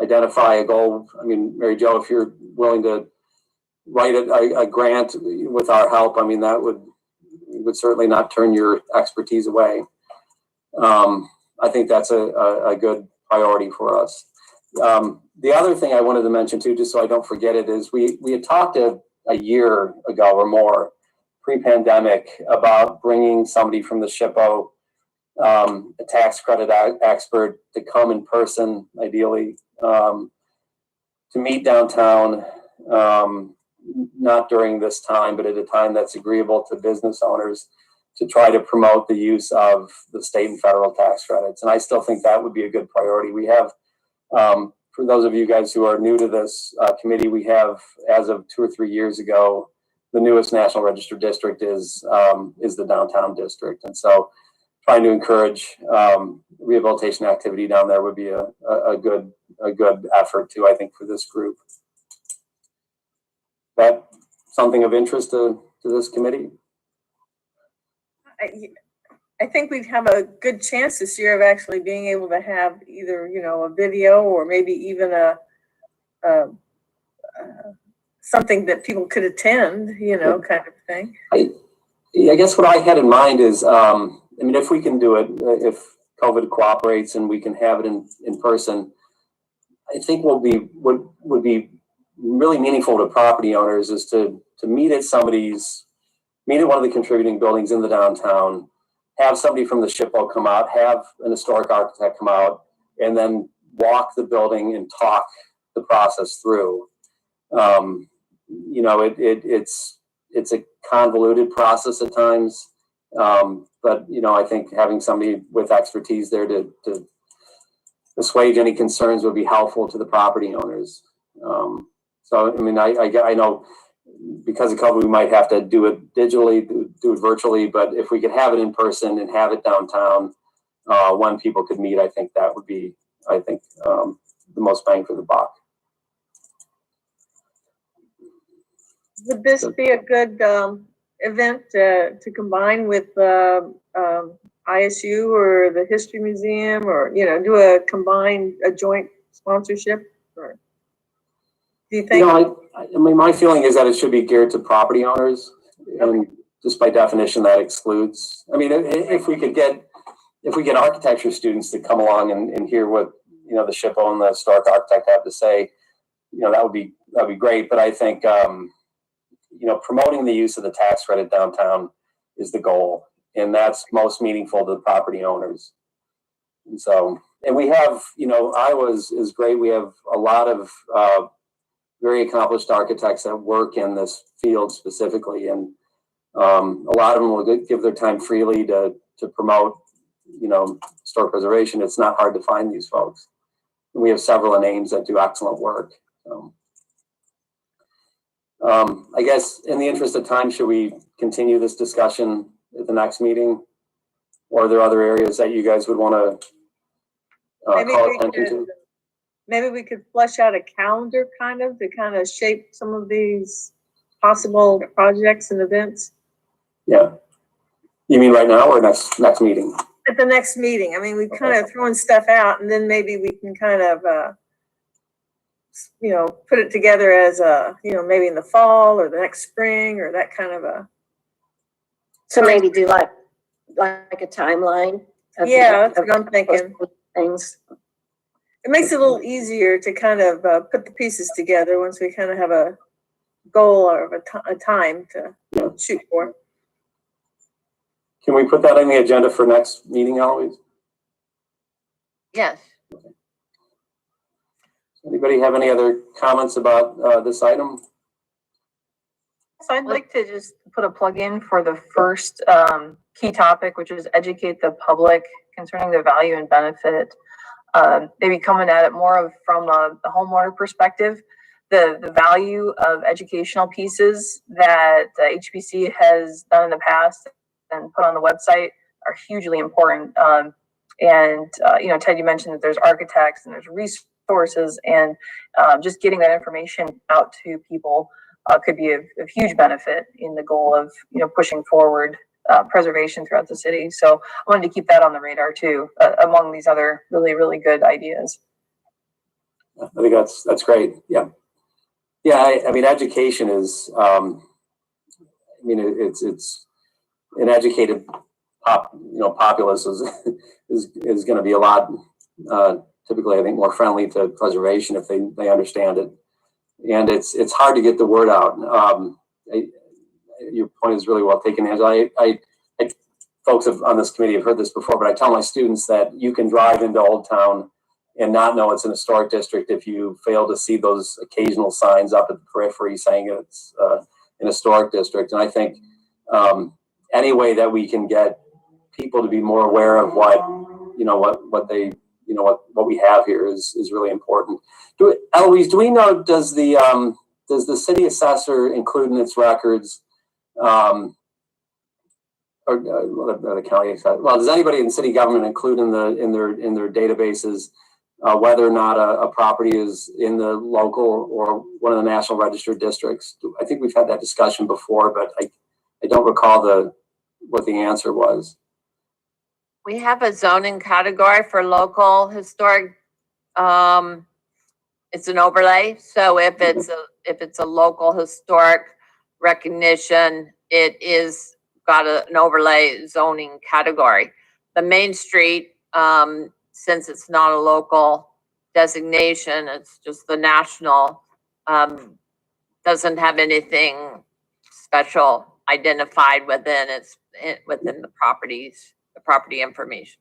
identify a goal. I mean, Mary Jo, if you're willing to write a grant with our help, I mean, that would certainly not turn your expertise away. I think that's a good priority for us. The other thing I wanted to mention too, just so I don't forget it, is we had talked a year ago or more, pre-pandemic, about bringing somebody from the SHPO, a tax credit expert, to come in person, ideally, to meet downtown, not during this time, but at a time that's agreeable to business owners, to try to promote the use of the state and federal tax credits. And I still think that would be a good priority. We have, for those of you guys who are new to this committee, we have, as of 2 or 3 years ago, the newest National Register district is the downtown district. And so trying to encourage rehabilitation activity down there would be a good effort too, I think, for this group. That something of interest to this committee? I think we'd have a good chance this year of actually being able to have either, a video or maybe even something that people could attend, kind of thing. I guess what I had in mind is, if we can do it, if COVID cooperates and we can have it in person, I think what would be really meaningful to property owners is to meet at one of the contributing buildings in the downtown, have somebody from the SHPO come out, have an historic architect come out, and then walk the building and talk the process through. It's a convoluted process at times, but I think having somebody with expertise there to assuage any concerns would be helpful to the property owners. I know because of COVID, we might have to do it digitally, do it virtually, but if we could have it in person and have it downtown, when people could meet, I think that would be, the most bang for the buck. Would this be a good event to combine with ISU or the History Museum, or do a joint sponsorship? Or do you think? My feeling is that it should be geared to property owners, and just by definition, that excludes. If we get architecture students to come along and hear what the SHPO and the historic architect have to say, that would be great. But I think promoting the use of the tax credit downtown is the goal, and that's most meaningful to the property owners. And we have, Iowa is great. We have a lot of very accomplished architects that work in this field specifically, and a lot of them will give their time freely to promote, historic preservation. It's not hard to find these folks. And we have several names that do excellent work. I guess in the interest of time, should we continue this discussion at the next meeting? Or are there other areas that you guys would want to call attention to? Maybe we could flesh out a calendar to kind of shape some of these possible projects and events. Yeah. You mean right now or next meeting? At the next meeting. We kind of throwing stuff out, and then maybe we can kind of, put it together as maybe in the fall or the next spring or that kind of a. So maybe do like a timeline. Yeah, that's what I'm thinking. Things. It makes it a little easier to kind of put the pieces together once we kind of have a goal or a time to shoot for. Can we put that on the agenda for next meeting, Eloise? Yes. Anybody have any other comments about this item? So I'd like to just put a plug in for the first key topic, which is educate the public concerning the value and benefit. Maybe coming at it more of from the homeowner perspective, the value of educational pieces that HPC has done in the past and put on the website are hugely important. You know, Ted, you mentioned that there's architects and there's resources, and just getting that information out to people could be of huge benefit in the goal of, you know, pushing forward preservation throughout the city. So I wanted to keep that on the radar too, among these other really, really good ideas. I think that's great. Yeah. Yeah. I mean, education is, I mean, it's an educated populace is going to be a lot, typically, I think, more friendly to preservation if they understand it. And it's hard to get the word out. Your point is really well taken, Angela. Folks on this committee have heard this before, but I tell my students that you can drive into Old Town and not know it's an historic district if you fail to see those occasional signs up at the periphery saying it's an historic district. And I think any way that we can get people to be more aware of what we have here is really important. Eloise, do we know, does the city assessor include in its records, or the county assessor? Well, does anybody in city government include in their databases whether or not a property is in the local or one of the national registered districts? I think we've had that discussion before, but I don't recall what the answer was. We have a zoning category for local historic. It's an overlay. So if it's a local historic recognition, it is got an overlay zoning category. The Main Street, since it's not a local designation, it's just the national, doesn't have anything special identified within the property information.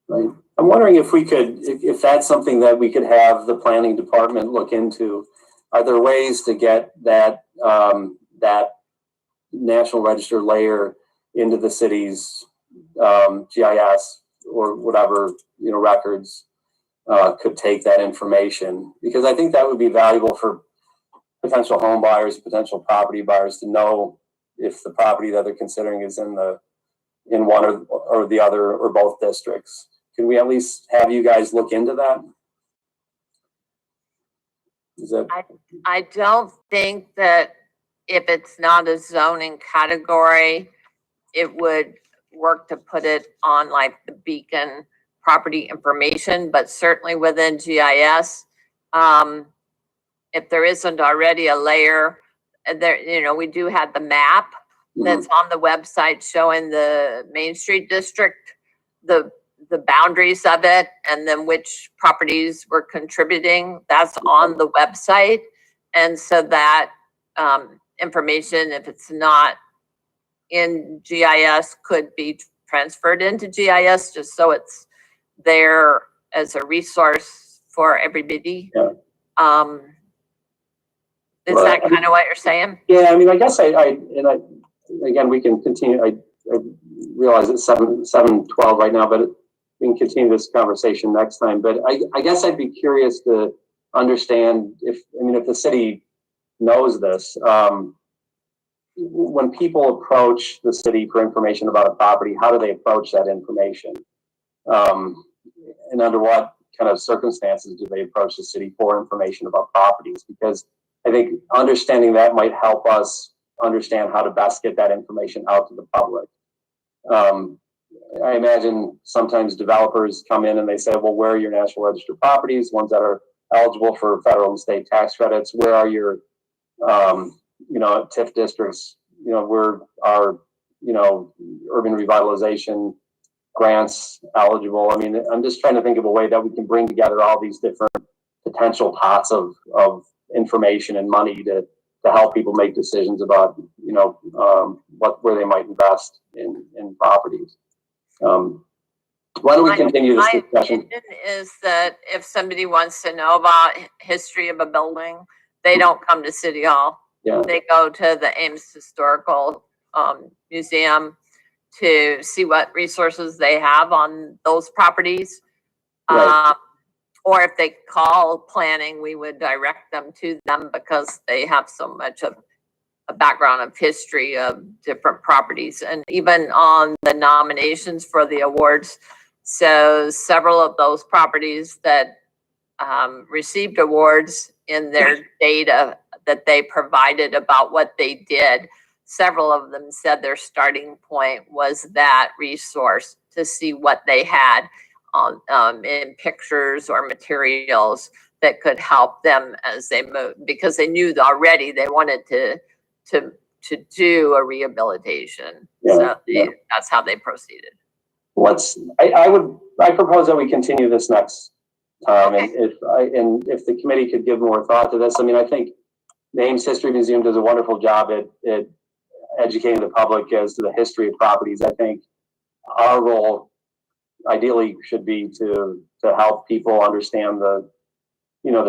Right. I'm wondering if we could, if that's something that we could have the planning department look into. Are there ways to get that national register layer into the city's GIS or whatever records could take that information? Because I think that would be valuable for potential home buyers, potential property buyers to know if the property that they're considering is in one or the other or both districts. Can we at least have you guys look into that? I don't think that if it's not a zoning category, it would work to put it on like the Beacon property information, but certainly within GIS, if there isn't already a layer there, we do have the map that's on the website showing the Main Street district, the boundaries of it, and then which properties were contributing. That's on the website. And so that information, if it's not in GIS, could be transferred into GIS just so it's there as a resource for everybody. Yeah. Is that kind of what you're saying? Yeah, I mean, I guess again, we can continue. I realize it's 7:12 right now, but we can continue this conversation next time. But I guess I'd be curious to understand if the city knows this. When people approach the city for information about a property, how do they approach that information? And under what kind of circumstances do they approach the city for information about properties? Because I think understanding that might help us understand how to best get that information out to the public. I imagine sometimes developers come in and they say, well, where are your national register properties, ones that are eligible for federal and state tax credits? Where are your, TIF districts? Where are, urban revitalization grants eligible? I mean, I'm just trying to think of a way that we can bring together all these different potential pots of information and money to help people make decisions about, where they might invest in properties. Why don't we continue this My discussion? opinion is that if somebody wants to know about history of a building, they don't come to City Hall. Yeah. They go to the Ames Historical Museum to see what resources they have on those properties. Right. Or if they call planning, we would direct them to them because they have so much of a background of history of different properties. And even on the nominations for the awards, so several of those properties that received awards, in their data that they provided about what they did, several of them said their starting point was that resource to see what they had on in pictures or materials that could help them as they move, because they knew already they wanted to do a rehabilitation. Yeah, So yeah. that's how they proceeded. I propose that we continue this next time. Okay. And if the committee could give more thought to this, I mean, I think the Ames History Museum does a wonderful job at educating the public as to the history of properties. I think our role ideally should be to help people understand the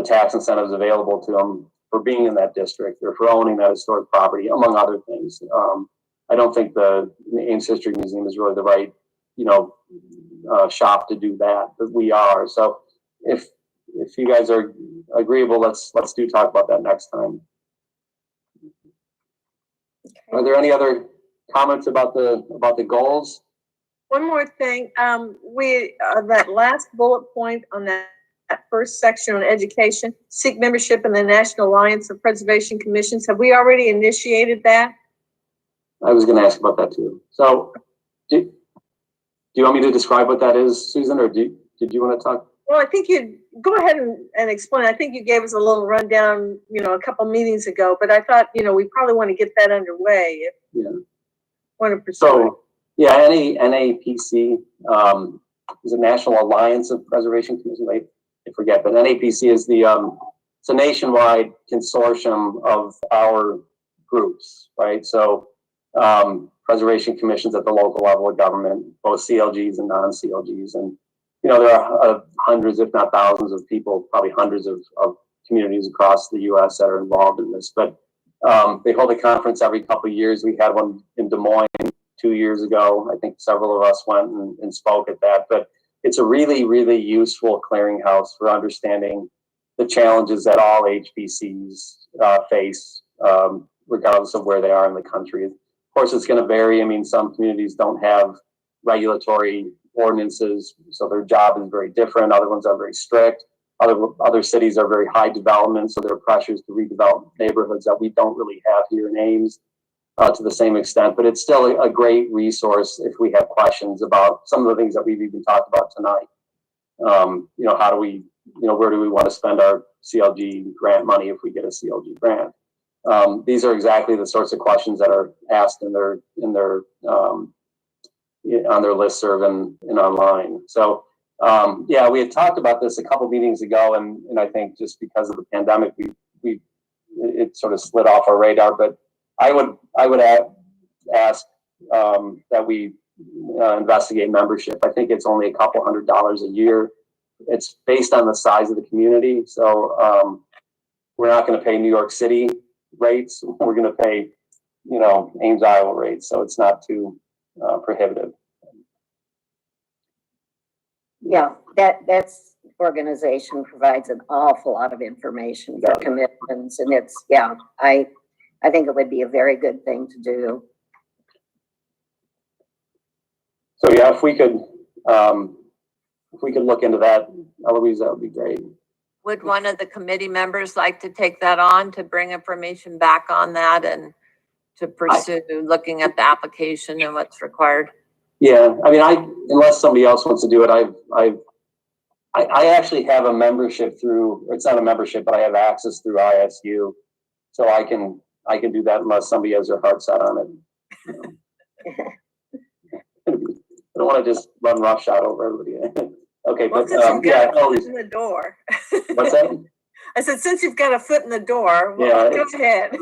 tax incentives available to them for being in that district or for owning that historic property, among other things. I don't think the Ames History Museum is really the right, shop to do that, but we are. So if you guys are agreeable, let's do talk about that next time. Are there any other comments about the goals? One more thing, that last bullet point on that first section on education, seek membership in the National Alliance of Preservation Commissions. Have we already initiated that? I was going to ask about that too. So do you want me to describe what that is, Susan, or did you want to talk? Well, I think you'd go ahead and explain. I think you gave us a little rundown, a couple meetings ago, but I thought, we probably want to get that underway. Yeah. Want to pursue so, yeah, NAPC is a National Alliance of Preservation Commissions. I forget, but NAPC is it's a nationwide consortium of our groups, right? So preservation commissions at the local level of government, both CLGs and non-CLGs. And, there are hundreds, if not thousands of people, probably hundreds of communities across the U.S. that are involved in this. But they hold a conference every couple of years. We had one in Des Moines 2 years ago. I think several of us went and spoke at that. But it's a really, really useful clearinghouse for understanding the challenges that all HBCs face, regardless of where they are in the country. Of course, it's going to vary. I mean, some communities don't have regulatory ordinances, so their job is very different. Other ones are very strict. Other cities are very high development, so there are pressures to redevelop neighborhoods that we don't really have here in Ames to the same extent. But it's still a great resource if we have questions about some of the things that we've even talked about tonight. How do we, where do we want to spend our CLG grant money if we get a CLG grant? These are exactly the sorts of questions that are asked in their on their listserv and online. So yeah, we had talked about this a couple meetings ago, and I think just because of the pandemic, it sort of slid off our radar. But I would ask that we investigate membership. I think it's only a couple $100 a year. It's based on the size of the community, so we're not going to pay New York City rates. We're going to pay, Ames, Iowa rates, so it's not too prohibitive. Yeah, that's organization provides an awful lot of information for commitments, and I think it would be a very good thing to do. So yeah, if we could look into that, Eloise, that would be great. Would one of the committee members like to take that on to bring information back on that and to pursue looking at the application and what's required? Yeah, I mean, unless somebody else wants to do it, I actually have a membership through. It's not a membership, but I have access through ISU, so I can do that unless somebody has their heart set on it. I don't want to just run roughshod over everybody. Okay, Well, but since you've got a always. foot in the door. What's that? I said, since you've got a foot in the door, Yeah, go ahead.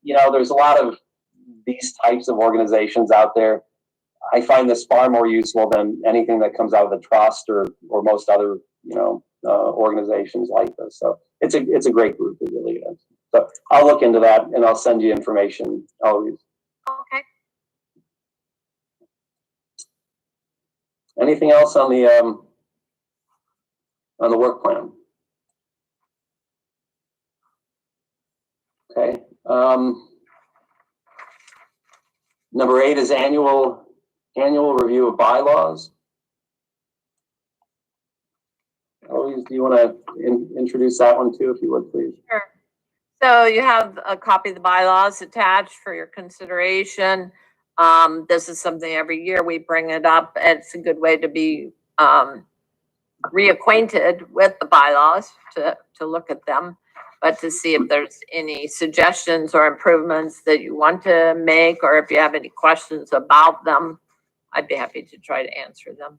There's a lot of these types of organizations out there. I find this far more useful than anything that comes out of the trust or most other, organizations like this. So it's a great group. It really is. So I'll look into that and I'll send you information always. Okay. Anything else on the work plan? Okay. Number 8 is annual review of bylaws. Eloise, do you want to introduce that one too, if you would, please? Sure. So you have a copy of the bylaws attached for your consideration. This is something every year we bring it up. It's a good way to be reacquainted with the bylaws, to look at them, but to see if there's any suggestions or improvements that you want to make, or if you have any questions about them, I'd be happy to try to answer them.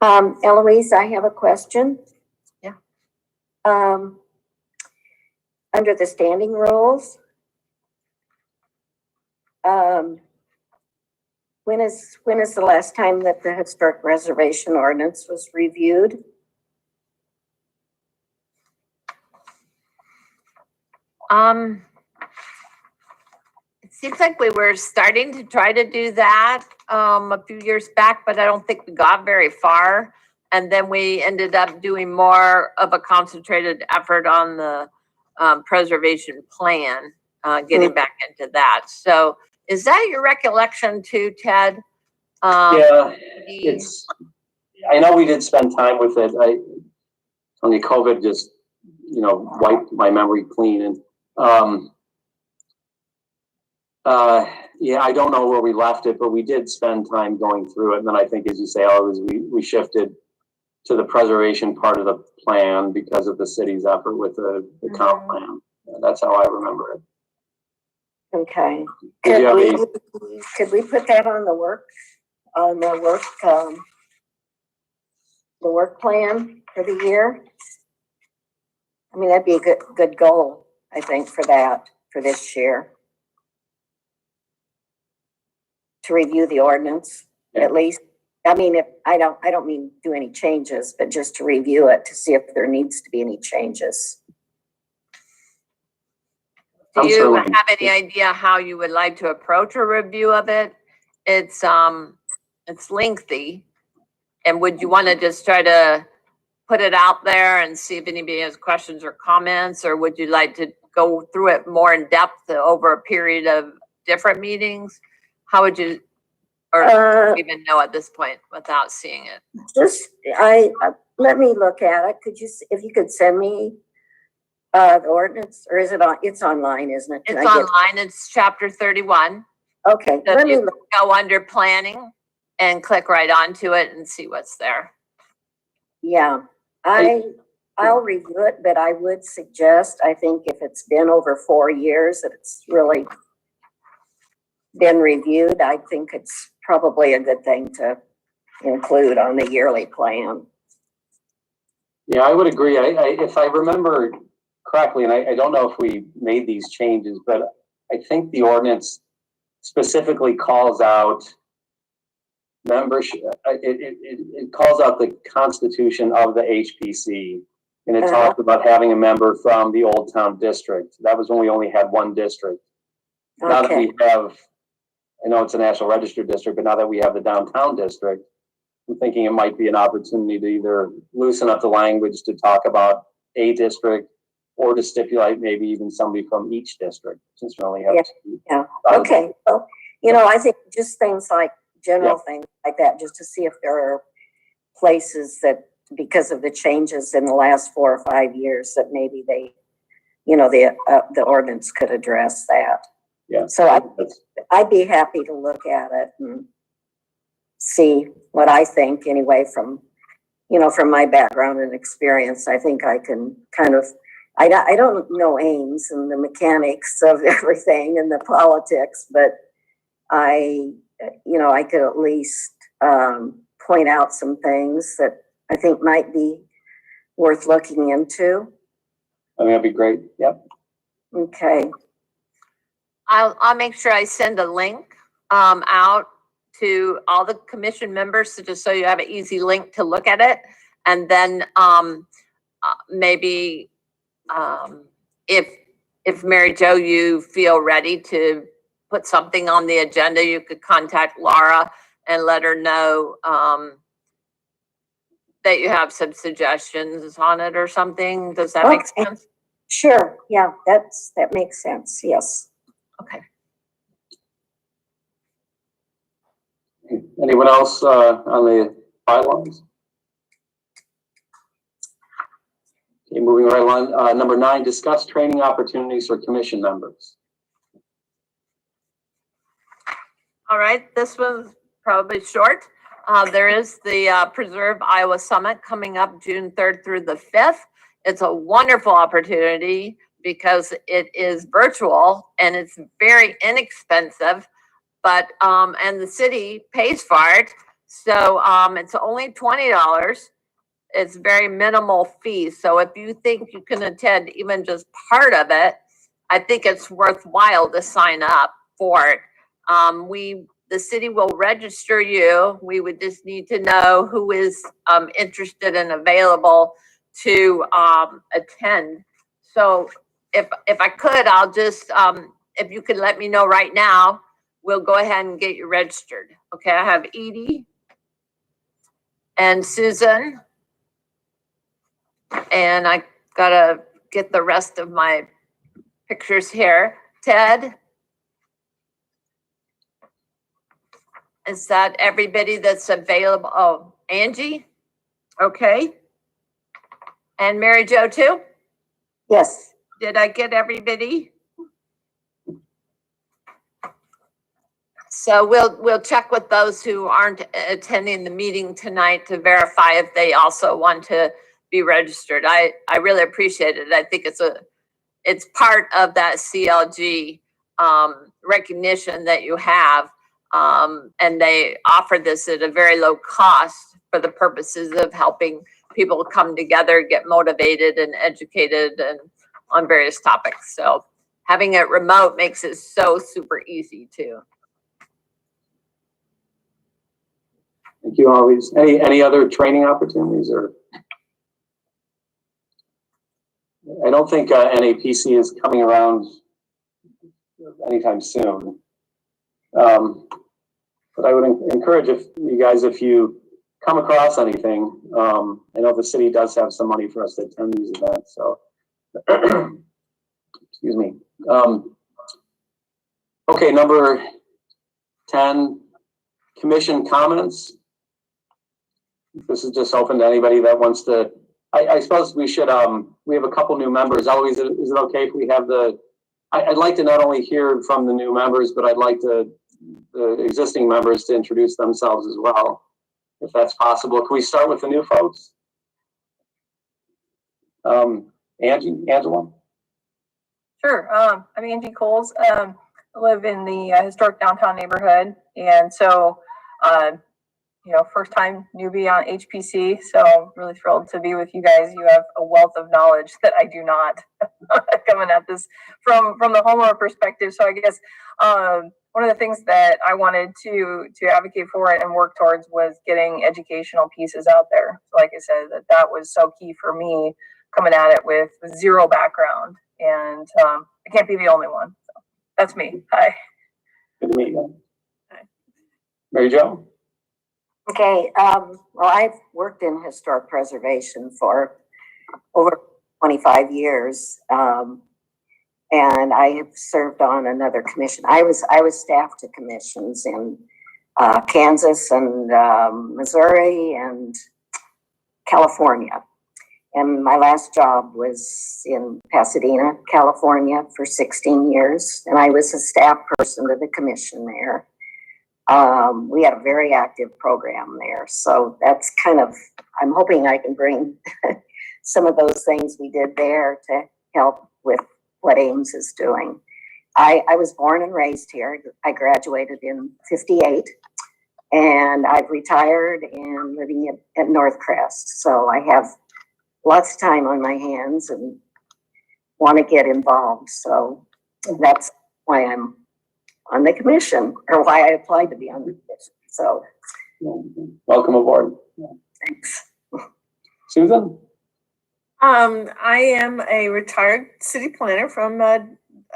Eloise, I have a question. Yeah. Under the standing rules, when is the last time that the historic reservation ordinance was reviewed? It seems like we were starting to try to do that a few years back, but I don't think we got very far. And then we ended up doing more of a concentrated effort on the preservation plan, getting back into that. So is that your recollection too, Ted? Yeah, I know we did spend time with it. Only COVID just, wiped my memory clean. And yeah, I don't know where we left it, but we did spend time going through it. And then I think, as you say, we shifted to the preservation part of the plan because of the city's effort with the comp plan. That's how I remember it. Okay. Did Could we put that on the work plan for the year? I mean, that'd be a good goal, I think, for this year. To review the ordinance, at least. I mean, I don't mean do any changes, but just to review it to see if there needs to be any changes. Do you have any idea how you would like to approach a review of it? It's lengthy, and would you want to just try to put it out there and see if anybody has questions or comments, or would you like to go through it more in depth over a period of different meetings? How would you, or even know at this point without seeing it? Let me look at it. If you could send me the ordinance, or is it on? It's online, isn't it? It's online. It's chapter 31. Okay. So let me go under planning and click right onto it and see what's there. Yeah, I'll review it, but I would suggest, I think if it's been over 4 years that it's really been reviewed, I think it's probably a good thing to include on the yearly plan. Yeah, I would agree. If I remember correctly, and I don't know if we made these changes, but I think the ordinance specifically calls out membership. It calls out the constitution of the HPC, and it talks about having a member from the Old Town District. That was when we only had one district. Okay. Now that we have, I know it's a National Register district, but now that we have the downtown district, I'm thinking it might be an opportunity to either loosen up the language to talk about a district, or to stipulate maybe even somebody from each district, since we only have two. Yeah. Okay. Well, I think just things like general things like that, just to see if there are places that, because of the changes in the last 4 or 5 years, that maybe they, the ordinance could address that. Yeah. So I'd be happy to look at it and see what I think anyway from my background and experience. I think I can kind of, I don't know Ames and the mechanics of everything and the politics, but I could at least point out some things that I think might be worth looking into? I mean, that'd be great. Yep. Okay, I'll make sure I send a link out to all the commission members, so just so you have an easy link to look at it. And then maybe if Mary Jo, you feel ready to put something on the agenda, you could contact Laura and let her know that you have some suggestions on it or something. Does that make Okay. sense? sure, yeah, that makes sense, yes. Okay. Anyone else on the bylaws? Okay, moving right along. Number 9, discuss training opportunities for commission members. All right, this was probably short. There is the Preserve Iowa Summit coming up June 3rd through the 5th. It's a wonderful opportunity because it is virtual and it's very inexpensive, but and the city pays for it. So it's only $20. It's very minimal fee. So if you think you can attend even just part of it, I think it's worthwhile to sign up for it. The city will register you. We would just need to know who is interested and available to attend. So if I could, I'll just, if you could let me know right now, we'll go ahead and get you registered. Okay, I have Edie and Susan. And I gotta get the rest of my pictures here. Ted? Is that everybody that's available? Oh, Angie? Okay. And Mary Jo too? Yes, Did I get everybody? So we'll check with those who aren't attending the meeting tonight to verify if they also want to be registered. I really appreciate it. I think it's part of that CLG recognition that you have. And they offer this at a very low cost for the purposes of helping people come together, get motivated and educated and on various topics. So having it remote makes it so super easy too. Thank you, always. Any other training opportunities? Or I don't think NAPC is coming around anytime soon. But I would encourage if you come across anything, I know the city does have some money for us to attend these events, so excuse me. Okay, number 10, commission comments. This is just open to anybody that wants to. I suppose we should, we have a couple new members. Always, is it okay if we have I'd like to not only hear from the new members, but I'd like the existing members to introduce themselves as well, if that's possible. Can we start with the new folks? Angela? Sure. I'm Angie Coles. I live in the historic downtown neighborhood. And so, first time newbie on HPC. So really thrilled to be with you guys. You have a wealth of knowledge that I do not, coming at this from the homeowner perspective. So I guess, one of the things that I wanted to advocate for and work towards was getting educational pieces out there. So like I said, that was so key for me coming at it with zero background. And I can't be the only one. So that's me. Hi. Good to meet you. Hi. Mary Jo? okay, well, I've worked in historic preservation for over 25 years. And I have served on another commission. I was staff to commissions in Kansas and Missouri and California. And my last job was in Pasadena, California for 16 years. And I was a staff person to the commission there. We had a very active program there. So that's I'm hoping I can bring some of those things we did there to help with what Ames is doing. I was born and raised here. I graduated in '58 and I've retired and living at Northcrest. So I have lots of time on my hands and want to get involved. So that's why I'm on the commission, or why I applied to be on the commission. So welcome aboard. thanks. Susan? I am a retired city planner from,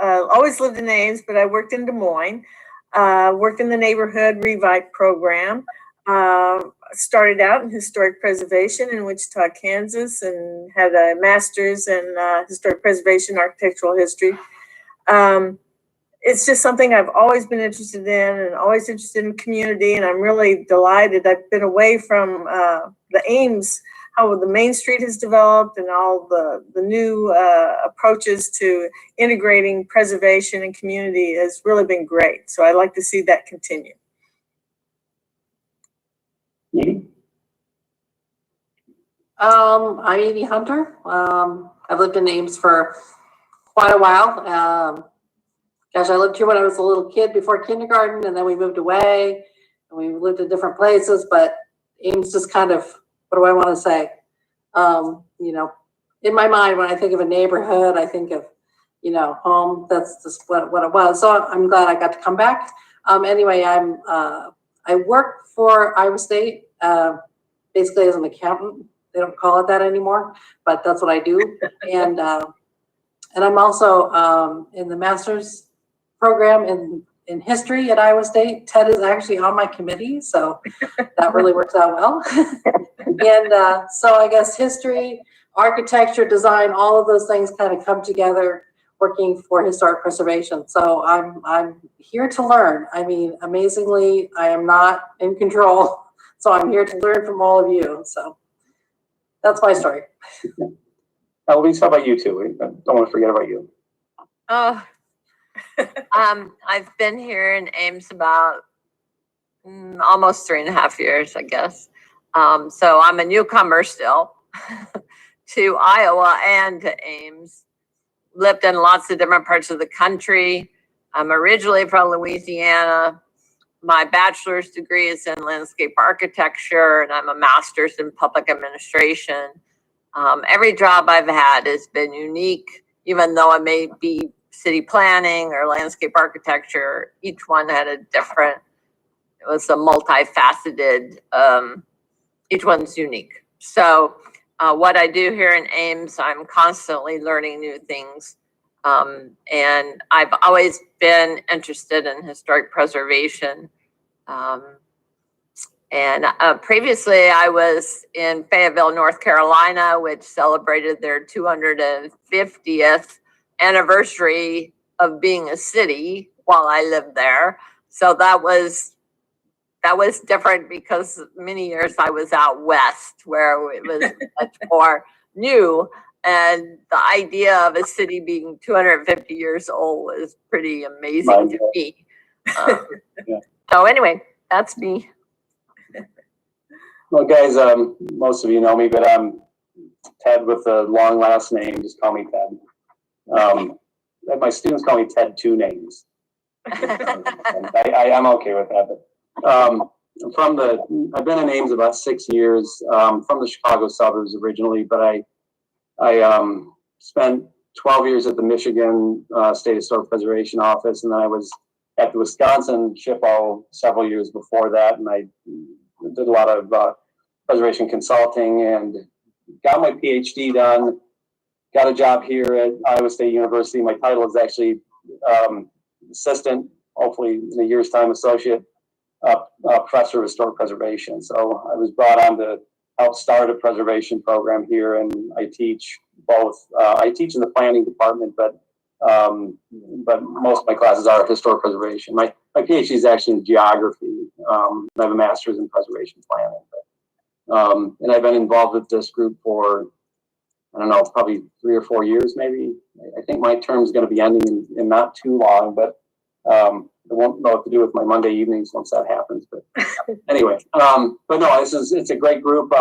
always lived in Ames, but I worked in Des Moines. Worked in the neighborhood revive program. Started out in historic preservation in Wichita, Kansas, and had a master's in historic preservation, architectural history. It's just something I've always been interested in and always interested in community. And I'm really delighted. I've been away from the Ames, how the Main Street has developed and all the new approaches to integrating preservation and community has really been great. So I'd like to see that continue. I'm Amy Hunter. I've lived in Ames for quite a while. Gosh, I lived here when I was a little kid before kindergarten, and then we moved away and we lived in different places, but Ames just kind of, what do I want to say? You know, in my mind, when I think of a neighborhood, I think of, you know, home. That's just what it was. So I'm glad I got to come back. Anyway, I work for Iowa State, basically as an accountant. They don't call it that anymore, but that's what I do. And I'm also in the master's program in history at Iowa State. Ted is actually on my committee, so that really works out well. And so I guess history, architecture, design, all of those things kind of come together working for historic preservation. So I'm here to learn. I mean, amazingly, I am not in control. So I'm here to learn from all of you. So that's my story. Eloise, how about you two? I don't want to forget about you. Oh, I've been here in Ames about almost 3.5 years, I guess. So I'm a newcomer still to Iowa and to Ames. Lived in lots of different parts of the country. I'm originally from Louisiana. My bachelor's degree is in landscape architecture, and I'm a master's in public administration. Every job I've had has been unique, even though I may be city planning or landscape architecture. Each one had a different, it was a multifaceted, each one's unique. So what I do here in Ames, I'm constantly learning new things. And I've always been interested in historic preservation. Previously I was in Fayetteville, North Carolina, which celebrated their 250th anniversary of being a city while I lived there. So that was different because many years I was out west where it was much more new. And the idea of a city being 250 years old was pretty amazing to me. Yeah. So anyway, that's me. Well, guys, most of you know me, but I'm Ted with a long last name. Just call me Ted. My students call me Ted two names. I'm okay with that. But, I've been in Ames about 6 years, from the Chicago suburbs originally, but I spent 12 years at the Michigan State Historic Preservation Office, and then I was at the Wisconsin SHPO several years before that, and I did a lot of preservation consulting and got my PhD done, got a job here at Iowa State University. My title is actually assistant, hopefully in a year's time, associate professor of historic preservation. So I was brought on to help start a preservation program here, and I teach both. I teach in the planning department, but most of my classes are historic preservation. My PhD is actually in geography. I have a master's in preservation planning. And I've been involved with this group for, I don't know, probably 3 or 4 years, maybe. I think my term is going to be ending in not too long, but I won't know what to do with my Monday evenings once that happens. But anyway, but no, it's a great group.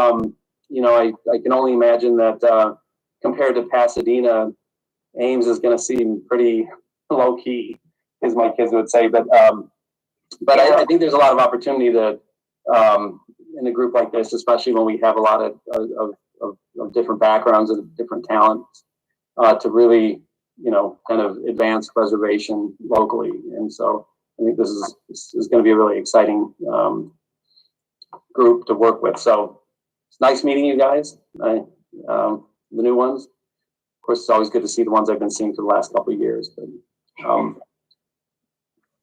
You know, I can only imagine that compared to Pasadena, Ames is going to seem pretty low key, as my kids would say. But I think there's a lot of opportunity to in a group like this, especially when we have a lot of of different backgrounds and different talents to really, kind of advance preservation locally. And so I think this is going to be a really exciting group to work with. So it's nice meeting you guys, the new ones. Of course, it's always good to see the ones I've been seeing for the last couple of years. But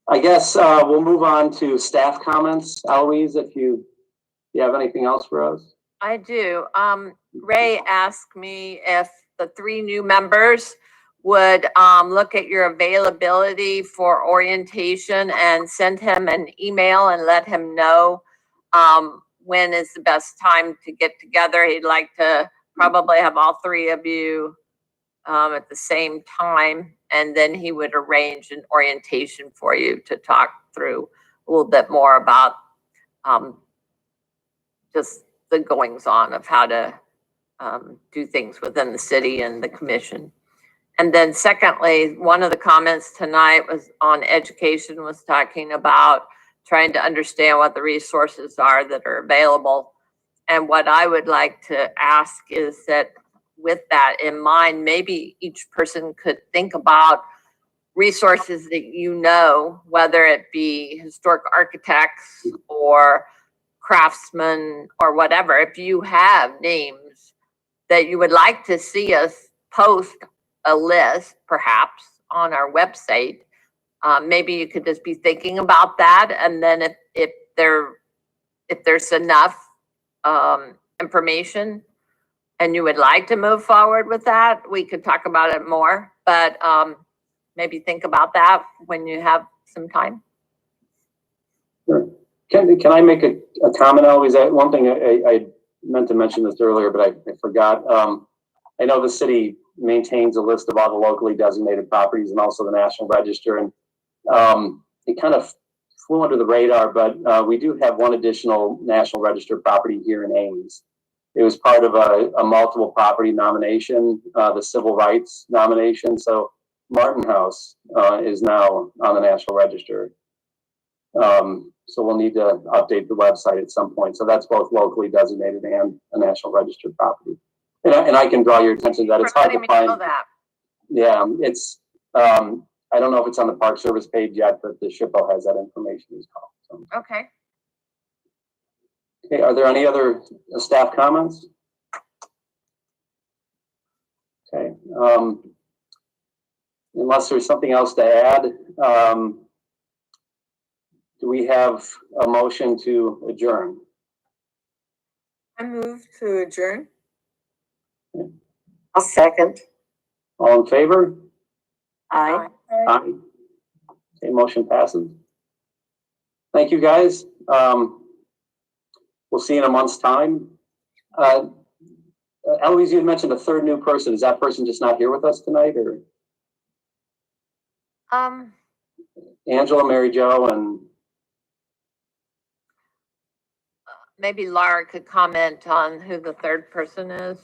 I guess we'll move on to staff comments. Eloise, if you have anything else for us? I do. Ray asked me if the 3 new members would look at your availability for orientation and send him an email and let him know when is the best time to get together. He'd like to probably have all 3 of you at the same time, and then he would arrange an orientation for you to talk through a little bit more about just the goings on of how to do things within the city and the commission. And then secondly, one of the comments tonight was on education, was talking about trying to understand what the resources are that are available. And what I would like to ask is that with that in mind, maybe each person could think about resources that whether it be historic architects or craftsmen or whatever, if you have names that you would like to see us post a list perhaps on our website, maybe you could just be thinking about that. And then if there's enough information and you would like to move forward with that, we could talk about it more, but maybe think about that when you have some time. Sure. Can I make a comment, always? One thing I meant to mention this earlier, but I forgot. I know the city maintains a list of all the locally designated properties and also the National Register, and it kind of flew under the radar, but we do have one additional National Register property here in Ames. It was part of a multiple property nomination, the civil rights nomination. So Martin House is now on the National Register. So we'll need to update the website at some point. So that's both locally designated and a National Register property. And I can draw your attention to that. It's hard to find. Yeah, it's, I don't know if it's on the Park Service page yet, but the SHPO has that information as well. So. Okay. Okay, are there any other staff comments? Okay, unless there's something else to add, do we have a motion to adjourn? I move to adjourn. I'll second. All in favor? Aye. Aye. Okay, motion passes. Thank you, guys. We'll see you in a month's time. Eloise, you had mentioned a 3rd new person. Is that person just not here with us tonight, or? Angela, Mary Jo, and Maybe Laura could comment on who the 3rd person is.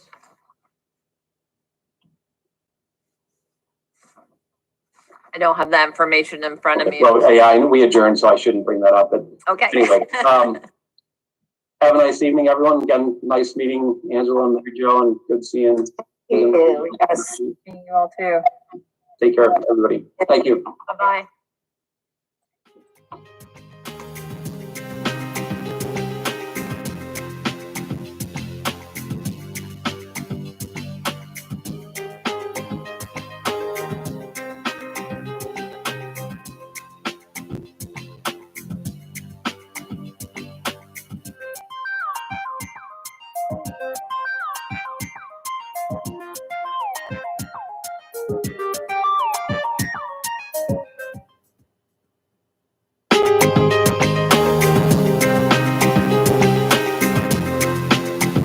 I don't have that information in front of me. Well, yeah, we adjourned, so I shouldn't bring that up. But okay. Anyway, have a nice evening, everyone. Again, nice meeting Angela and Mary Jo, and good seeing you. Yes. You all too. Take care, everybody. Thank you. Bye-bye.